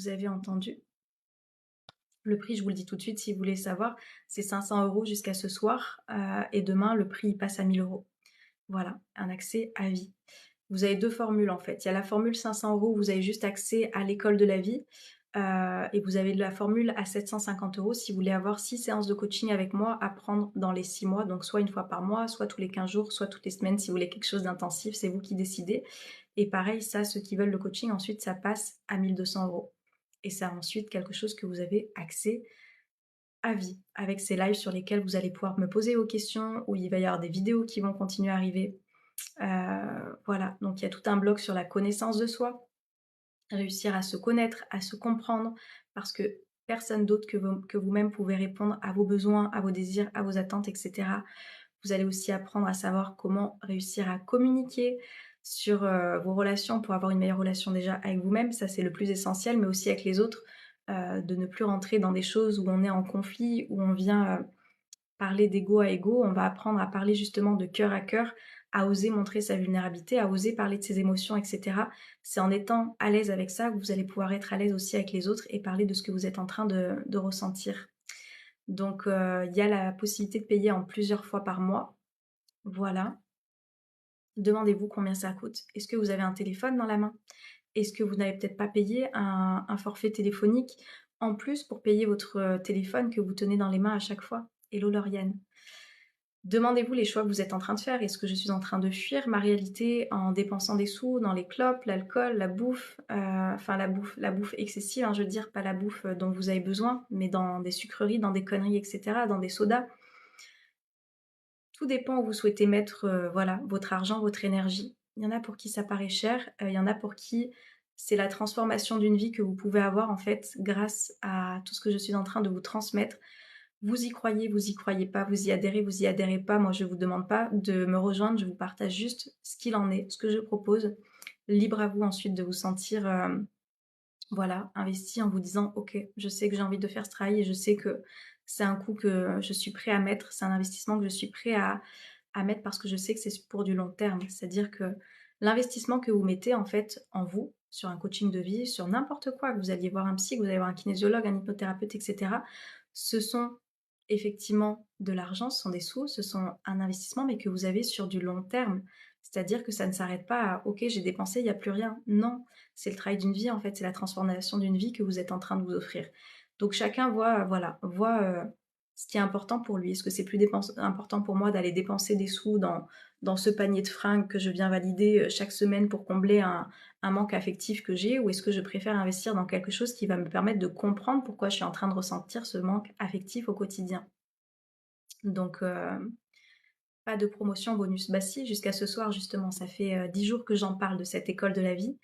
avez entendu. Le prix, je vous le dis tout de suite, si vous voulez savoir, c'est 500 € jusqu'à ce soir, et demain, le prix il passe à 1000 €. Voilà, un accès à vie. Vous avez deux formules en fait. Il y a la formule 500 €, vous avez juste accès à l'école de la vie. Et vous avez la formule à 750 € si vous voulez avoir 6 séances de coaching avec moi à prendre dans les 6 mois. Donc soit une fois par mois, soit tous les 15 jours, soit toutes les semaines si vous voulez quelque chose d'intensif. C'est vous qui décidez. Et pareil, ça, ceux qui veulent le coaching, ensuite, ça passe à 1200 €. Et c'est ensuite quelque chose que vous avez accès à vie, avec ces lives sur lesquels vous allez pouvoir me poser vos questions, où il va y avoir des vidéos qui vont continuer à arriver. Voilà, donc il y a tout un blog sur la connaissance de soi, réussir à se connaître, à se comprendre, parce que personne d'autre que vous-même pouvez répondre à vos besoins, à vos désirs, à vos attentes, etc. Vous allez aussi apprendre à savoir comment réussir à communiquer sur vos relations pour avoir une meilleure relation déjà avec vous-même, ça c'est le plus essentiel, mais aussi avec les autres, de ne plus rentrer dans des choses où on est en conflit, où on vient parler d'ego à ego, on va apprendre à parler justement de cœur à cœur, à oser montrer sa vulnérabilité, à oser parler de ses émotions, etc. C'est en étant à l'aise avec ça que vous allez pouvoir être à l'aise aussi avec les autres et parler de ce que vous êtes en train de ressentir. Donc il y a la possibilité de payer en plusieurs fois par mois. Voilà. Demandez-vous combien ça coûte. Est-ce que vous avez un téléphone dans la main? Est-ce que vous n'avez peut-être pas payé un forfait téléphonique en plus pour payer votre téléphone que vous tenez dans les mains à chaque fois? Hello Lauriane. Demandez-vous les choix que vous êtes en train de faire. Est-ce que je suis en train de fuir ma réalité en dépensant des sous dans les clopes, l'alcool, la bouffe, enfin la bouffe excessive, hein, je veux dire, pas la bouffe dont vous avez besoin, mais dans des sucreries, dans des conneries, etc., dans des sodas. Tout dépend où vous souhaitez mettre voilà, votre argent, votre énergie. Il y en a pour qui ça paraît cher, il y en a pour qui c'est la transformation d'une vie que vous pouvez avoir en fait grâce à tout ce que je suis en train de vous transmettre. Vous y croyez pas, vous y adhérez pas. Moi, je vous demande pas de me rejoindre, je vous partage juste ce qu'il en est, ce que je propose. Libre à vous ensuite de vous sentir voilà, investi en vous disant ok, je sais que j'ai envie de faire ce travail et je sais que c'est un coût que je suis prêt à mettre, c'est un investissement que je suis prêt à mettre parce que je sais que c'est pour du long terme. C'est-à-dire que l'investissement que vous mettez en fait en vous, sur un coaching de vie, sur n'importe quoi, que vous alliez voir un psy, que vous allez voir un kinésiologue, un hypnothérapeute, etc., ce sont effectivement de l'argent, ce sont des sous, ce sont un investissement, mais que vous avez sur du long terme. C'est-à-dire que ça ne s'arrête pas à ok, j'ai dépensé, il n'y a plus rien. Non, c'est le travail d'une vie en fait, c'est la transformation d'une vie que vous êtes en train de vous offrir. Donc chacun voit, voilà, voit ce qui est important pour lui. Est-ce que c'est plus important pour moi d'aller dépenser des sous dans ce panier de fringues que je viens valider chaque semaine pour combler un manque affectif que j'ai, ou est-ce que je préfère investir dans quelque chose qui va me permettre de comprendre pourquoi je suis en train de ressentir ce manque affectif au quotidien. Donc pas de promotion bonus. Bah si, jusqu'à ce soir justement, ça fait 10 jours que j'en parle de cette école de la vie.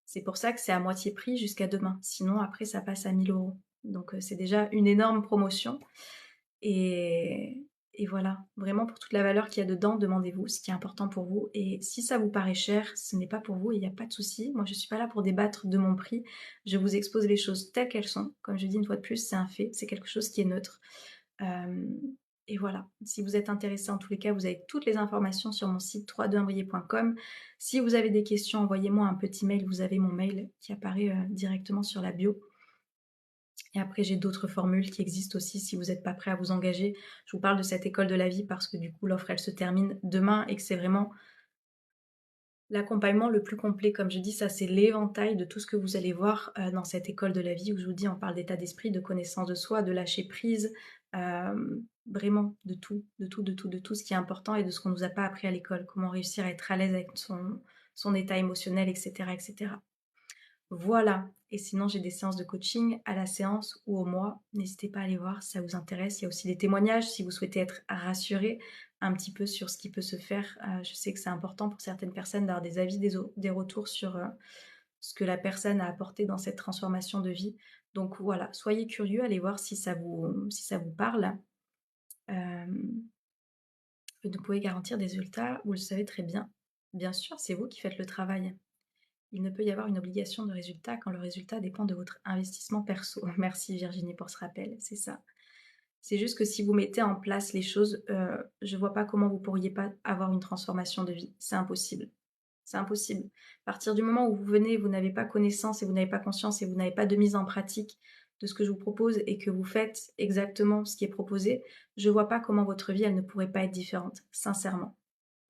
C'est pour ça que c'est à moitié prix jusqu'à demain. Sinon, après, ça passe à 1 000 €. Donc, c'est déjà une énorme promotion. Et, et voilà, vraiment pour toute la valeur qu'il y a dedans, demandez-vous ce qui est important pour vous. Et si ça vous paraît cher, ce n'est pas pour vous et il n'y a pas de souci. Moi, je ne suis pas là pour débattre de mon prix. Je vous expose les choses telles qu'elles sont. Comme je dis une fois de plus, c'est un fait. C'est quelque chose qui est neutre. Euh, et voilà, si vous êtes intéressé en tous les cas, vous avez toutes les informations sur mon site www.imbrier.com. Si vous avez des questions, envoyez-moi un petit mail, vous avez mon mail qui apparaît directement sur la bio. Et après, j'ai d'autres formules qui existent aussi si vous n'êtes pas prêt à vous engager. Je vous parle de cette école de la vie parce que du coup, l'offre, elle se termine demain et que c'est vraiment l'accompagnement le plus complet. Comme je dis, ça, c'est l'éventail de tout ce que vous allez voir dans cette école de la vie où je vous dis, on parle d'état d'esprit, de connaissance de soi, de lâcher prise, vraiment de tout, de tout, de tout, de tout ce qui est important et de ce qu'on ne nous a pas appris à l'école. Comment réussir à être à l'aise avec son état émotionnel, etc., etc. Voilà. Et sinon, j'ai des séances de coaching à la séance ou au mois. N'hésitez pas à aller voir si ça vous intéresse. Il y a aussi des témoignages si vous souhaitez être rassuré un petit peu sur ce qui peut se faire. Je sais que c'est important pour certaines personnes d'avoir des avis, des retours sur ce que la personne a apporté dans cette transformation de vie. Donc voilà, soyez curieux, allez voir si ça vous parle. Vous ne pouvez garantir des résultats, vous le savez très bien. Bien sûr, c'est vous qui faites le travail. Il ne peut y avoir une obligation de résultat quand le résultat dépend de votre investissement perso. Merci Virginie pour ce rappel, c'est ça. C'est juste que si vous mettez en place les choses, je vois pas comment vous pourriez pas avoir une transformation de vie. C'est impossible. C'est impossible. À partir du moment où vous venez, vous n'avez pas connaissance et vous n'avez pas conscience et vous n'avez pas de mise en pratique de ce que je vous propose et que vous faites exactement ce qui est proposé, je vois pas comment votre vie, elle ne pourrait pas être différente, sincèrement.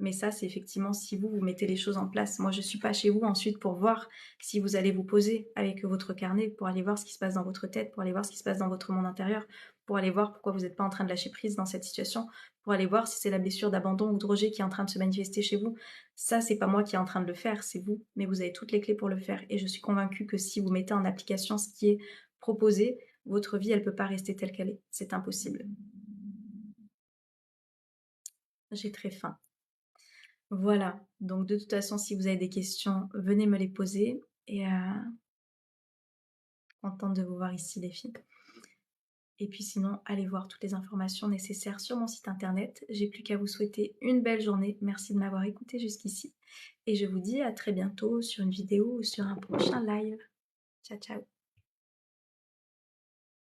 Mais ça, c'est effectivement si vous mettez les choses en place. Moi, je ne suis pas chez vous ensuite pour voir si vous allez vous poser avec votre carnet, pour aller voir ce qui se passe dans votre tête, pour aller voir ce qui se passe dans votre monde intérieur, pour aller voir pourquoi vous n'êtes pas en train de lâcher prise dans cette situation, pour aller voir si c'est la blessure d'abandon ou de rejet qui est en train de se manifester chez vous. Ça, c'est pas moi qui est en train de le faire, c'est vous. Mais vous avez toutes les clés pour le faire. Et je suis convaincue que si vous mettez en application ce qui est proposé, votre vie, elle ne peut pas rester telle qu'elle est. C'est impossible. J'ai très faim. Voilà, donc de toute façon, si vous avez des questions, venez me les poser. Et contente de vous voir ici, les filles. Et puis sinon, allez voir toutes les informations nécessaires sur mon site internet. J'ai plus qu'à vous souhaiter une belle journée. Merci de m'avoir écouté jusqu'ici. Et je vous dis à très bientôt sur une vidéo ou sur un prochain live. Ciao, ciao.